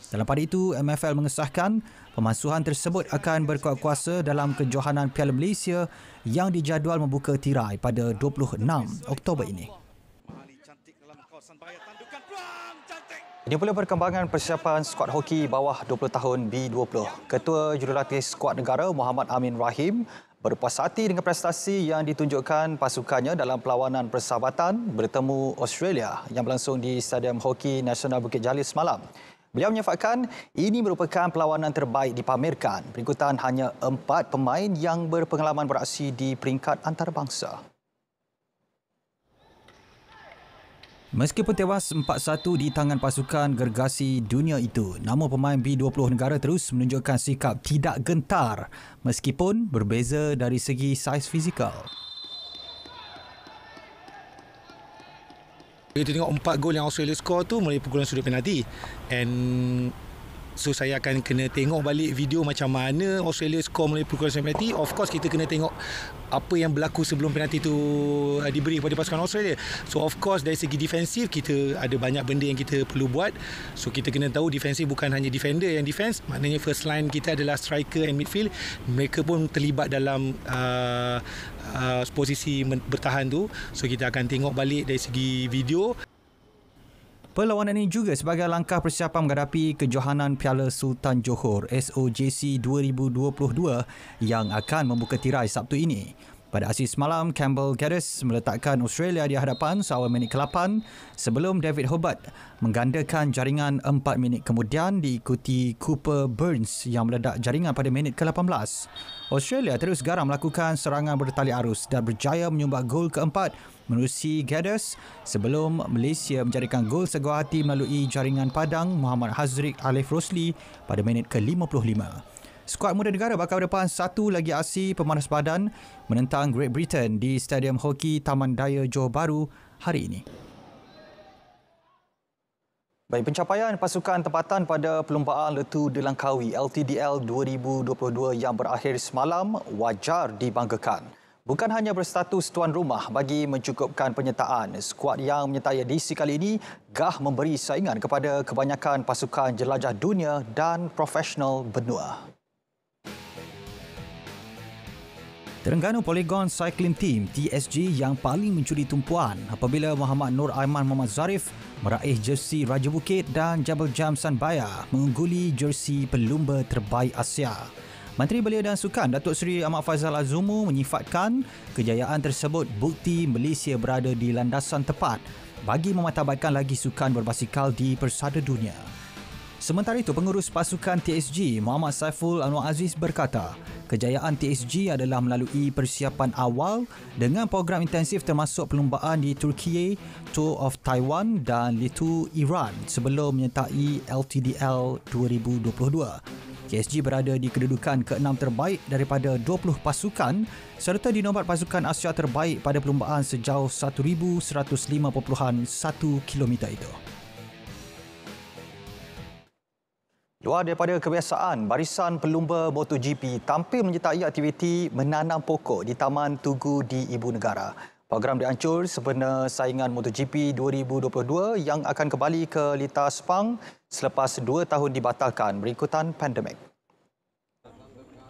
[SPEAKER 14] Dalam pada itu, MFL mengesahkan pemansuhan tersebut akan berkuat kuasa dalam kejohanan Piala Malaysia yang dijadual membuka tirai pada 26 Oktober ini. Ini pula perkembangan persiapan skuad hoki bawah 20 tahun B20. Ketua Jurulatih Skuad Negara Muhammad Amin Rahim berpuas hati dengan prestasi yang ditunjukkan pasukannya dalam perlawanan persahabatan bertemu Australia yang berlangsung di Stadium Hoki Nasional Bukit Jalil semalam. Beliau menyafatkan ini merupakan perlawanan terbaik dipamerkan berikutan hanya 4 pemain yang berpengalaman beraksi di peringkat antarabangsa. Meskipun tewas 4-1 di tangan pasukan gergasi dunia itu, namun pemain B20 negara terus menunjukkan sikap tidak gentar meskipun berbeza dari segi saiz fizikal.
[SPEAKER 16] Kita tengok 4 gol yang Australia skor tu melalui pukulan sudut penalti. And so saya akan kena tengok balik video macam mana Australia skor melalui pukulan sudut penalti. Of course kita kena tengok apa yang berlaku sebelum penalti tu diberi kepada pasukan Australia. So of course dari segi defensif kita ada banyak benda yang kita perlu buat. So kita kena tahu defensif bukan hanya defender yang defense, maknanya first line kita adalah striker and midfield. Mereka pun terlibat dalam posisi bertahan tu. So kita akan tengok balik dari segi video.
[SPEAKER 14] Perlawanan ini juga sebagai langkah persiapan menghadapi kejohanan Piala Sultan Johor SOJC 2022 yang akan membuka tirai Sabtu ini. Pada aksi semalam, Campbell Geddes meletakkan Australia di hadapan seawal minit ke-8 sebelum David Hobart menggandakan jaringan 4 minit kemudian diikuti Cooper Burns yang meledak jaringan pada minit ke-18. Australia terus garang melakukan serangan bertali arus dan berjaya menyumbang gol keempat menerusi Geddes sebelum Malaysia menjadikan gol seguar hati melalui jaringan padang Muhammad Hazriq Alif Rosli pada minit ke-55. Skuad muda negara bakal berdepan satu lagi aksi pemanas badan menentang Great Britain di Stadium Hoki Taman Daya Johor Bahru hari ini. Baik, pencapaian pasukan tempatan pada perlumbaan Letu Delangkawi LTDL 2022 yang berakhir semalam wajar dibanggakan. Bukan hanya berstatus tuan rumah bagi mencukupkan penyertaan, skuad yang menyertai edisi kali ini gah memberi saingan kepada kebanyakan pasukan jelajah dunia dan profesional benua. Terengganu Polygon Cycling Team TSG yang paling mencuri tumpuan apabila Muhammad Nur Aiman Muhammad Zarif meraih jersey Raja Bukit dan Jabal Jam Sanbaya mengungguli jersey pelumba terbaik Asia. Menteri Belia dan Sukan Datuk Seri Ahmad Faizal Azumu menyifatkan kejayaan tersebut bukti Malaysia berada di landasan tepat bagi memartabatkan lagi sukan berbasikal di persada dunia. Sementara itu, pengurus pasukan TSG Muhammad Saiful Anwar Aziz berkata, kejayaan TSG adalah melalui persiapan awal dengan program intensif termasuk perlumbaan di Turki, Tour of Taiwan dan Litu Iran sebelum menyertai LTDL 2022. TSG berada di kedudukan ke-6 terbaik daripada 20 pasukan serta dinobat pasukan Asia terbaik pada perlumbaan sejauh 1,105.1 km itu. Luar daripada kebiasaan, barisan pelumba MotoGP tampil menyertai aktiviti menanam pokok di Taman Tugu di Ibu Negara. Program diancur sempena saingan MotoGP 2022 yang akan kembali ke Lita Sepang selepas 2 tahun dibatalkan berikutan pandemik.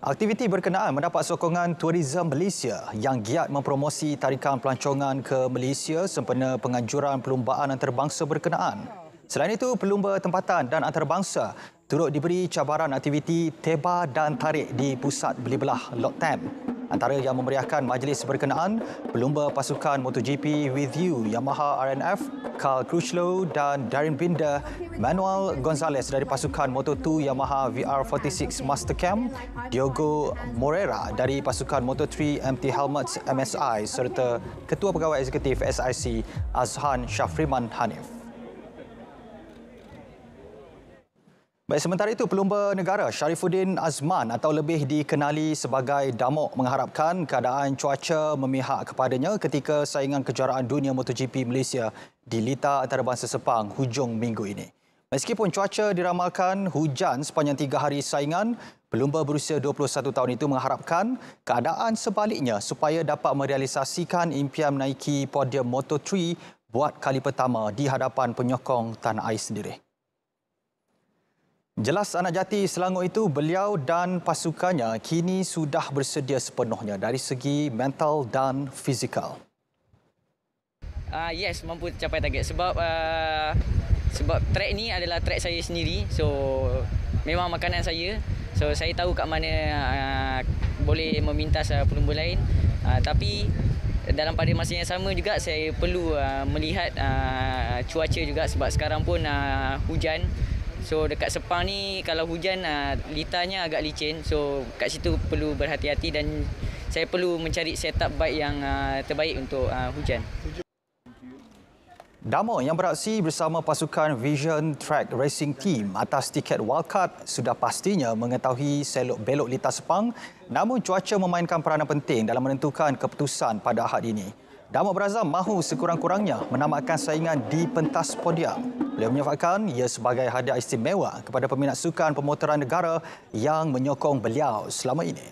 [SPEAKER 14] Aktiviti berkenaan mendapat sokongan Tourism Malaysia yang giat mempromosi tarikan pelancongan ke Malaysia sempena penganjuran perlumbaan antarabangsa berkenaan. Selain itu, pelumba tempatan dan antarabangsa turut diberi cabaran aktiviti teba dan tarik di pusat beli belah Lot 10. Antara yang memeriahkan majlis berkenaan, pelumba pasukan MotoGP With You Yamaha RNF, Carl Crutchlow dan Darren Binder, Manuel Gonzalez dari pasukan Moto2 Yamaha VR46 Mastercam, Diogo Moreira dari pasukan Moto3 MT Helmets MSI serta Ketua Pegawai Eksekutif SIC Azhan Syafriman Hanif. Baik, sementara itu, pelumba negara Sharifuddin Azman atau lebih dikenali sebagai Damok mengharapkan keadaan cuaca memihak kepadanya ketika saingan kejuaraan dunia MotoGP Malaysia di Lita Antarabangsa Sepang hujung minggu ini. Meskipun cuaca diramalkan hujan sepanjang 3 hari saingan, pelumba berusia 21 tahun itu mengharapkan keadaan sebaliknya supaya dapat merealisasikan impian menaiki podium Moto3 buat kali pertama di hadapan penyokong tanah air sendiri. Jelas anak jati Selangor itu, beliau dan pasukannya kini sudah bersedia sepenuhnya dari segi mental dan fizikal.
[SPEAKER 18] Yes, mampu capai target sebab track ni adalah track saya sendiri. So memang makanan saya. So saya tahu kat mana boleh memintas pelumba lain. Tapi dalam pada masa yang sama juga saya perlu melihat cuaca juga sebab sekarang pun hujan. So dekat Sepang ni kalau hujan litanya agak licin. So kat situ perlu berhati-hati dan saya perlu mencari setup bike yang terbaik untuk hujan.
[SPEAKER 14] Damo yang beraksi bersama pasukan Vision Track Racing Team atas tiket wildcard sudah pastinya mengetahui selok-belok Lita Sepang, namun cuaca memainkan peranan penting dalam menentukan keputusan pada Ahad ini. Damo berazam mahu sekurang-kurangnya menamatkan saingan di pentas podium. Beliau menyampaikan ia sebagai hadiah istimewa kepada peminat sukan pemotoran negara yang menyokong beliau selama ini.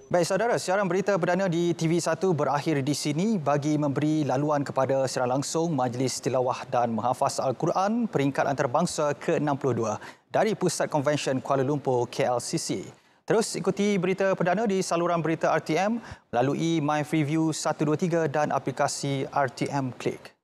[SPEAKER 14] Baik saudara, siaran berita perdana di TV1 berakhir di sini. Bagi memberi laluan kepada siaran langsung Majlis Tilawah dan Menghafaz Al-Quran peringkat antarabangsa ke-62 dari Pusat Konvensyen Kuala Lumpur KLCC. Terus ikuti berita perdana di saluran berita RTM melalui My Freeview 123 dan aplikasi RTM Click.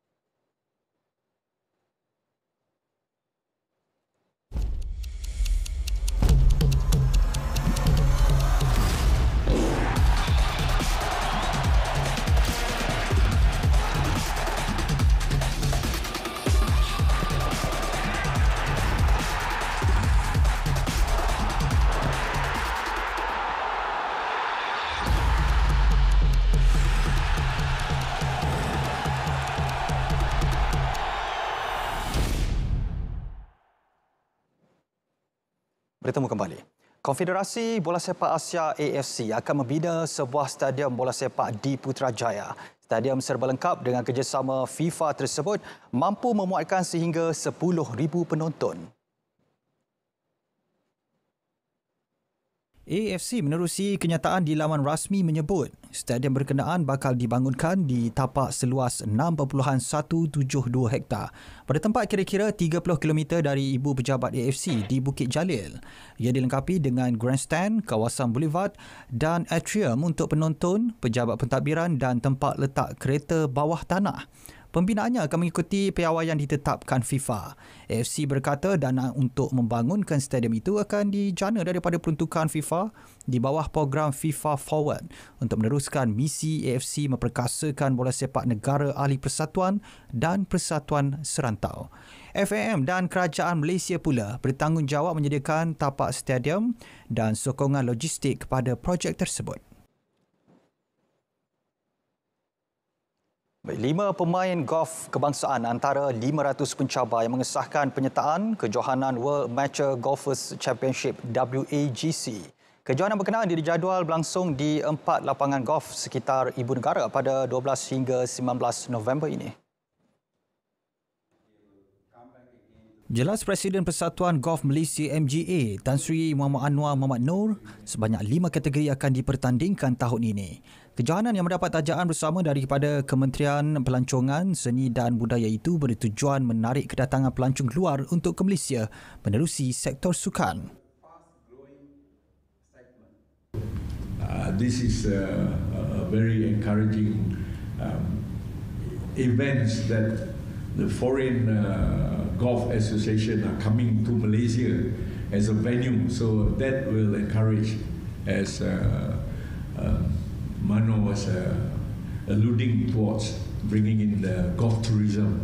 [SPEAKER 14] Bertemu kembali. Konfederasi Bola Sepak Asia AFC akan membina sebuah stadium bola sepak di Putrajaya. Stadium serba lengkap dengan kerjasama FIFA tersebut mampu memuatkan sehingga 10,000 penonton. AFC menerusi kenyataan di laman rasmi menyebut stadium berkenaan bakal dibangunkan di tapak seluas 6.172 hektar pada tempat kira-kira 30 km dari ibu pejabat AFC di Bukit Jalil. Ia dilengkapi dengan grandstand, kawasan boulevard dan atrium untuk penonton, pejabat pentadbiran dan tempat letak kereta bawah tanah. Pembinaannya akan mengikuti piawaian ditetapkan FIFA. AFC berkata dana untuk membangunkan stadium itu akan dijana daripada peruntukan FIFA di bawah program FIFA Forward untuk meneruskan misi AFC memperkasakan bola sepak negara ahli persatuan dan persatuan serantau. FAM dan Kerajaan Malaysia pula bertanggungjawab menyediakan tapak stadium dan sokongan logistik kepada projek tersebut. 5 pemain golf kebangsaan antara 500 pencabar yang mengesahkan penyertaan kejohanan World Amateur Golfers Championship WAGC. Kejohanan berkenaan dijadual berlangsung di 4 lapangan golf sekitar ibu negara pada 12 hingga 19 November ini. Jelas Presiden Persatuan Golf Malaysia MGA, Tan Sri Muhammad Anwar Muhammad Noor, sebanyak 5 kategori akan dipertandingkan tahun ini. Kejohanan yang mendapat tajaan bersama daripada Kementerian Pelancongan, Seni dan Budaya itu bertujuan menarik kedatangan pelancong luar untuk ke Malaysia menerusi sektor sukan.
[SPEAKER 3] This is a very encouraging events that the foreign golf association are coming to Malaysia as a venue, so that will encourage, as Mano was alluding towards, bringing in the golf tourism.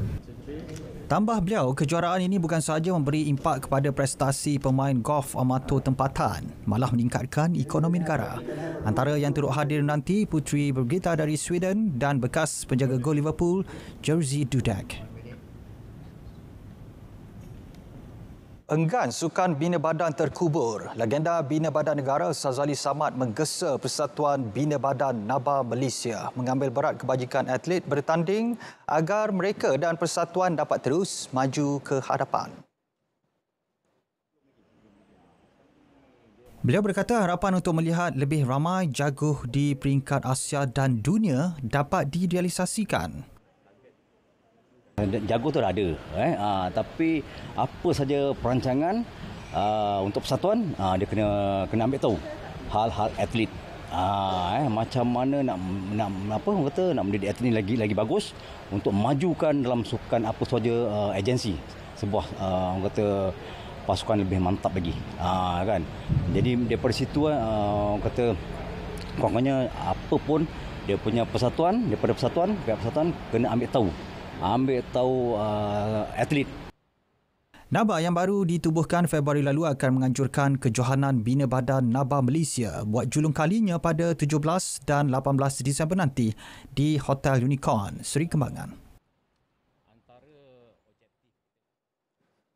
[SPEAKER 14] Tambah beliau, kejuaraan ini bukan sahaja memberi impak kepada prestasi pemain golf amatur tempatan, malah meningkatkan ekonomi negara. Antara yang turut hadir nanti Puteri Birgitta dari Sweden dan bekas penjaga gol Liverpool, Jerzy Dudek. Enggan Sukan Bina Badan terkubur. Legenda Bina Badan Negara Sazali Samad menggesa Persatuan Bina Badan NABA Malaysia mengambil berat kebajikan atlet bertanding agar mereka dan persatuan dapat terus maju ke hadapan. Beliau berkata harapan untuk melihat lebih ramai jaguh di peringkat Asia dan dunia dapat direalisasikan.
[SPEAKER 19] Jago tu dah ada, tapi apa saja perancangan untuk persatuan dia kena ambil tahu hal-hal atlet, macam mana nak mendidik atlet ni lagi bagus untuk memajukan dalam sukan apa saja agensi sebuah pasukan lebih mantap lagi, kan. Jadi daripada situ pokoknya apa pun dia punya persatuan, daripada pihak persatuan kena ambil tahu atlet.
[SPEAKER 14] NABA yang baru ditubuhkan Februari lalu akan menganjurkan kejohanan Bina Badan NABA Malaysia buat julung kalinya pada 17 dan 18 Disember nanti di Hotel Unicorn, Seri Kembangan.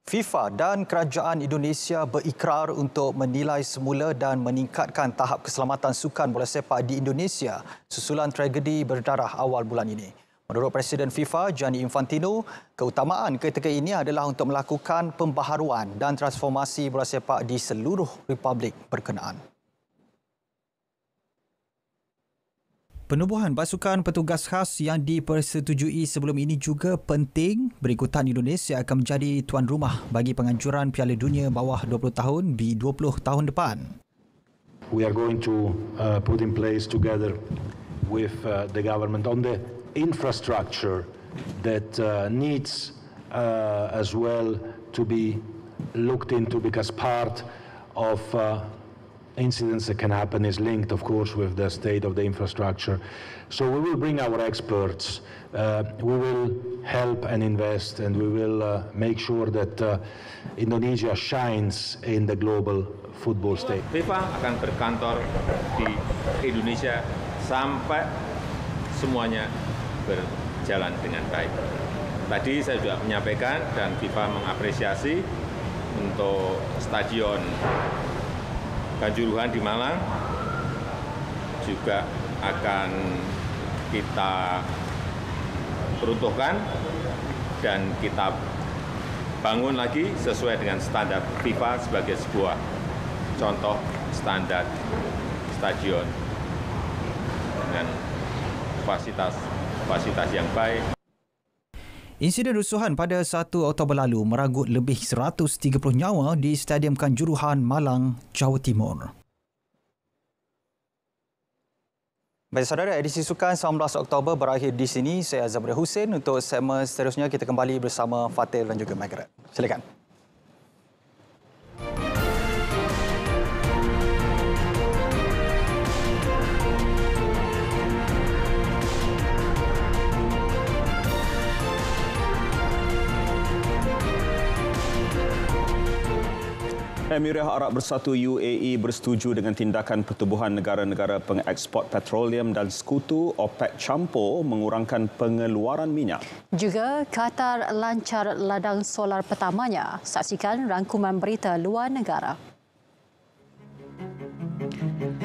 [SPEAKER 14] FIFA dan Kerajaan Indonesia berikrar untuk menilai semula dan meningkatkan tahap keselamatan sukan bola sepak di Indonesia susulan tragedi berdarah awal bulan ini. Menurut Presiden FIFA, Gianni Infantino, keutamaan ketika ini adalah untuk melakukan pembaharuan dan transformasi bola sepak di seluruh republik berkenaan. Penubuhan pasukan petugas khas yang dipersetujui sebelum ini juga penting berikutan Indonesia akan menjadi tuan rumah bagi penganjuran Piala Dunia bawah 20 tahun B20 tahun depan.
[SPEAKER 20] We are going to put in place together with the government on the infrastructure that needs as well to be looked into, because part of incidents that can happen is linked, of course, with the state of the infrastructure. So we will bring our experts, we will help and invest, and we will make sure that Indonesia shines in the global football stage.
[SPEAKER 10] FIFA akan berkantor di Indonesia sampai semuanya berjalan dengan baik. Tadi saya juga menyampaikan dan FIFA mengapresiasi untuk Stadion Kanjuruhan di Malang juga akan kita peruntukkan dan kita bangun lagi sesuai dengan standar FIFA sebagai sebuah contoh standar stadion dengan fasilitas yang baik.
[SPEAKER 14] Insiden rusuhan pada 1 Oktober lalu meranggut lebih 130 nyawa di Stadium Kanjuruhan, Malang, Jawa Timur. Baik saudara, edisi Sukan 19 Oktober berakhir di sini. Saya Zabri Hussein. Untuk segmen seterusnya kita kembali bersama Fatil dan juga Margaret. Silakan.
[SPEAKER 13] Emirat Arab Bersatu UAE bersetuju dengan tindakan Pertubuhan Negara-Negara Pengeksport Petroleum dan Sekutu OPEC campur mengurangkan pengeluaran minyak.
[SPEAKER 2] Juga Qatar lancar ladang solar pertamanya. Saksikan rangkuman berita luar negara.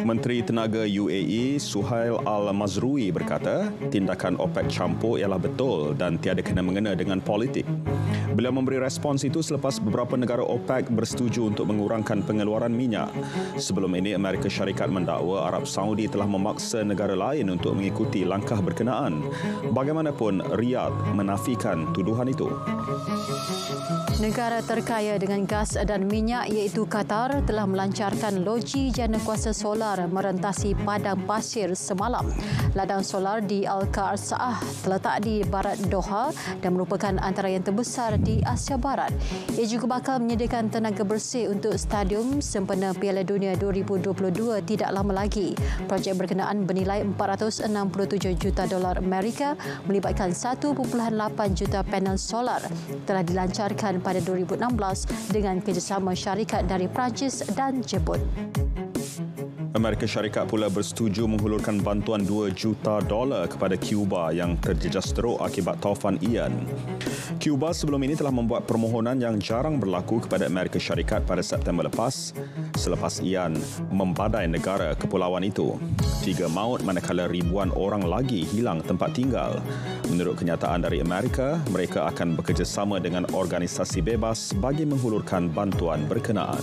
[SPEAKER 13] Menteri Tenaga UAE Suhail Al-Mazrui berkata, tindakan OPEC campur ialah betul dan tiada kena-mengena dengan politik. Beliau memberi respons itu selepas beberapa negara OPEC bersetuju untuk mengurangkan pengeluaran minyak. Sebelum ini, Amerika Syarikat mendakwa Arab Saudi telah memaksa negara lain untuk mengikuti langkah berkenaan. Bagaimanapun, Riyadh menafikan tuduhan itu.
[SPEAKER 2] Negara terkaya dengan gas dan minyak iaitu Qatar telah melancarkan loji jana kuasa solar merentasi padang pasir semalam. Ladang solar di Al-Qarsa'ah terletak di barat Doha dan merupakan antara yang terbesar di Asia Barat. Ia juga bakal menyediakan tenaga bersih untuk Stadium Sempena Piala Dunia 2022 tidak lama lagi. Projek berkenaan bernilai $467 juta Amerika melibatkan 1.8 juta panel solar. Telah dilancarkan pada 2016 dengan kerjasama syarikat dari Perancis dan Jepun.
[SPEAKER 13] Amerika Syarikat pula bersetuju menghulurkan bantuan $2 juta kepada Cuba yang terjejas teruk akibat taufan Ian. Cuba sebelum ini telah membuat permohonan yang jarang berlaku kepada Amerika Syarikat pada September lepas selepas Ian membadai negara kepulauan itu. 3 maut manakala ribuan orang lagi hilang tempat tinggal. Menurut kenyataan dari Amerika, mereka akan bekerjasama dengan organisasi bebas bagi menghulurkan bantuan berkenaan.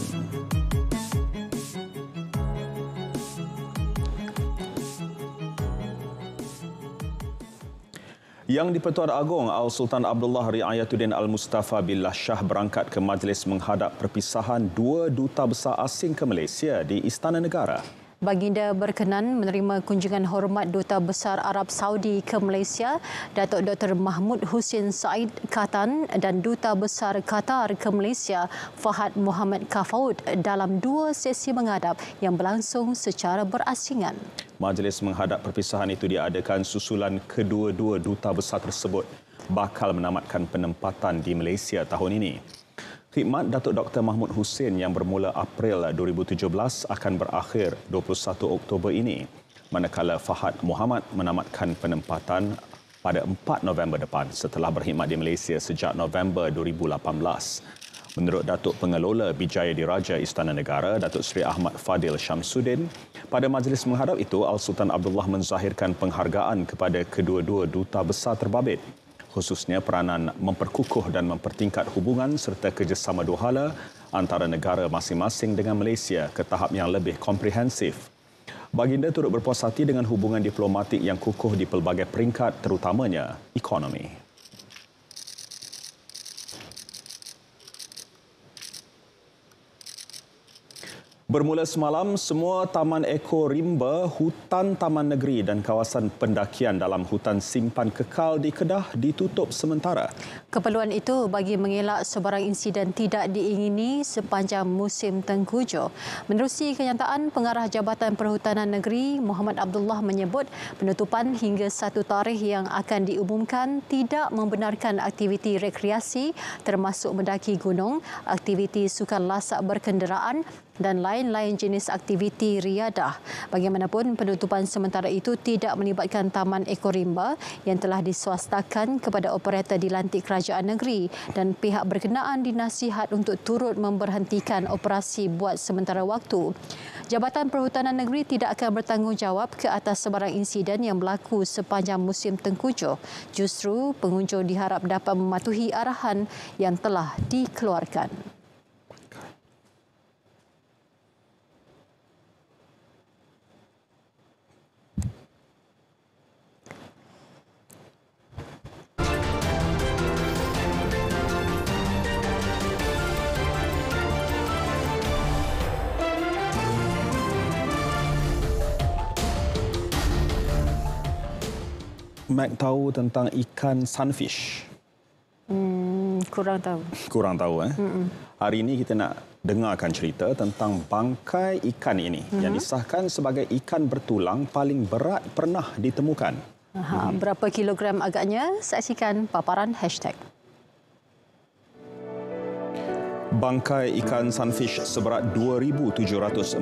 [SPEAKER 13] Yang di-Pertuan Agong Al-Sultan Abdullah Riayatuddin Al-Mustafa Billah Shah berangkat ke majlis menghadap perpisahan 2 duta besar asing ke Malaysia di Istana Negara.
[SPEAKER 2] Baginda berkenan menerima kunjungan hormat Duta Besar Arab Saudi ke Malaysia, Datuk Dr. Mahmud Hussein Said Khatan dan Duta Besar Qatar ke Malaysia, Fahad Muhammad Kafaud dalam 2 sesi menghadap yang berlangsung secara berasingan.
[SPEAKER 13] Majlis menghadap perpisahan itu diadakan susulan kedua-dua duta besar tersebut bakal menamatkan penempatan di Malaysia tahun ini. Khidmat Datuk Dr. Mahmud Hussein yang bermula April 2017 akan berakhir 21 Oktober ini, manakala Fahad Muhammad menamatkan penempatan pada 4 November depan setelah berkhidmat di Malaysia sejak November 2018. Menurut Datuk Pengelola Bijaya Diraja Istana Negara, Datuk Seri Ahmad Fadil Syamsuddin, pada majlis menghadap itu, Al-Sultan Abdullah menzahirkan penghargaan kepada kedua-dua duta besar terbabit, khususnya peranan memperkukuh dan mempertingkat hubungan serta kerjasama dua hala antara negara masing-masing dengan Malaysia ke tahap yang lebih komprehensif. Baginda turut berpuas hati dengan hubungan diplomatik yang kukuh di pelbagai peringkat, terutamanya ekonomi. Bermula semalam, semua taman eko rimba, hutan taman negeri dan kawasan pendakian dalam hutan simpan kekal di Kedah ditutup sementara.
[SPEAKER 2] Keperluan itu bagi mengelak sebarang insiden tidak diingini sepanjang musim tengkujuh. Menerusi kenyataan, Pengarah Jabatan Perhutanan Negeri Muhammad Abdullah menyebut penutupan hingga 1 tarikh yang akan diumumkan tidak membenarkan aktiviti rekreasi termasuk mendaki gunung, aktiviti sukan lasak berkenderaan dan lain-lain jenis aktiviti riadah. Bagaimanapun, penutupan sementara itu tidak melibatkan Taman Ekorimba yang telah diswastakan kepada operator dilantik kerajaan negeri dan pihak berkenaan dinasihat untuk turut memberhentikan operasi buat sementara waktu. Jabatan Perhutanan Negeri tidak akan bertanggungjawab ke atas sebarang insiden yang berlaku sepanjang musim tengkujuh. Justru, pengunjung diharap dapat mematuhi arahan yang telah dikeluarkan.
[SPEAKER 13] Mac tahu tentang ikan sunfish?
[SPEAKER 2] Kurang tahu.
[SPEAKER 13] Kurang tahu. Hari ini kita nak dengarkan cerita tentang bangkai ikan ini yang disahkan sebagai ikan bertulang paling berat pernah ditemukan.
[SPEAKER 2] Berapa kilogram agaknya? Saksikan paparan hashtag.
[SPEAKER 13] Bangkai ikan sunfish seberat 2,744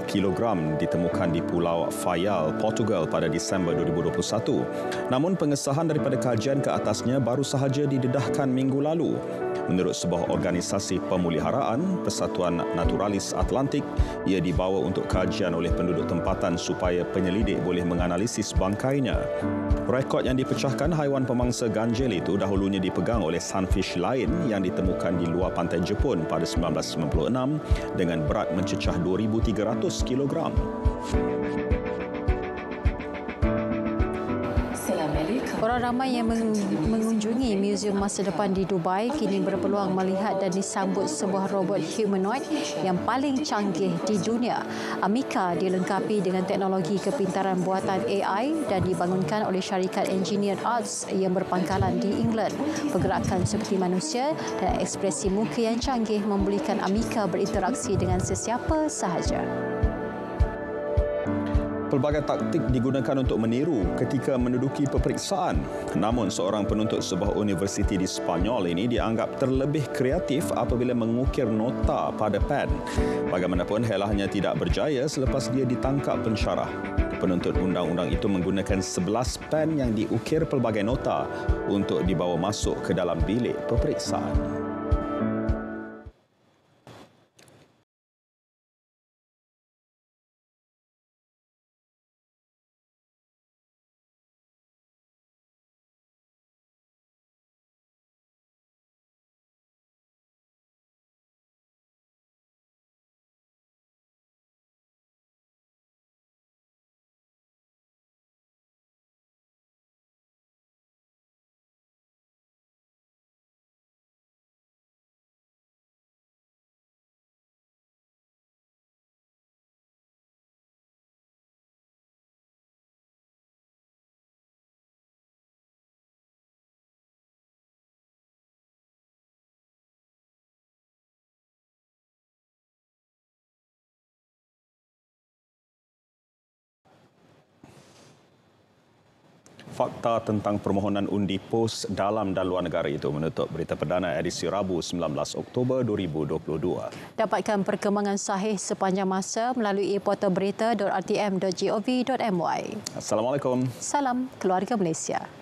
[SPEAKER 13] kilogram ditemukan di Pulau Faial, Portugal pada Disember 2021. Namun pengesahan daripada kajian ke atasnya baru sahaja didedahkan minggu lalu. Menurut sebuah organisasi pemeliharaan, Persatuan Naturalis Atlantik, ia dibawa untuk kajian oleh penduduk tempatan supaya penyelidik boleh menganalisis bangkainya. Rekod yang dipecahkan haiwan pemangsa ganjil itu dahulunya dipegang oleh sunfish lain yang ditemukan di luar pantai Jepun pada 1996 dengan berat mencecah 2,300 kilogram.
[SPEAKER 2] Orang ramai yang mengunjungi Museum Masa Depan di Dubai kini berpeluang melihat dan disambut sebuah robot humanoid yang paling canggih di dunia. Amika dilengkapi dengan teknologi kepintaran buatan AI dan dibangunkan oleh syarikat Engineered Arts yang berpangkalan di England. Pergerakan seperti manusia dan ekspresi muka yang canggih membolehkan Amika berinteraksi dengan sesiapa sahaja.
[SPEAKER 13] Pelbagai taktik digunakan untuk meniru ketika menduduki peperiksaan. Namun seorang penuntut sebuah universiti di Sepanyol ini dianggap terlebih kreatif apabila mengukir nota pada pad. Bagaimanapun helahnya tidak berjaya selepas dia ditangkap pensyarah. Penuntut undang-undang itu menggunakan 11 pen yang diukir pelbagai nota untuk dibawa masuk ke dalam bilik peperiksaan. Fakta tentang permohonan undi pos dalam dan luar negara itu menutup berita perdana edisi Rabu 19 Oktober 2022.
[SPEAKER 2] Dapatkan perkembangan sahih sepanjang masa melalui portal berita.rtm.gov.my.
[SPEAKER 13] Assalamualaikum.
[SPEAKER 2] Salam keluarga Malaysia.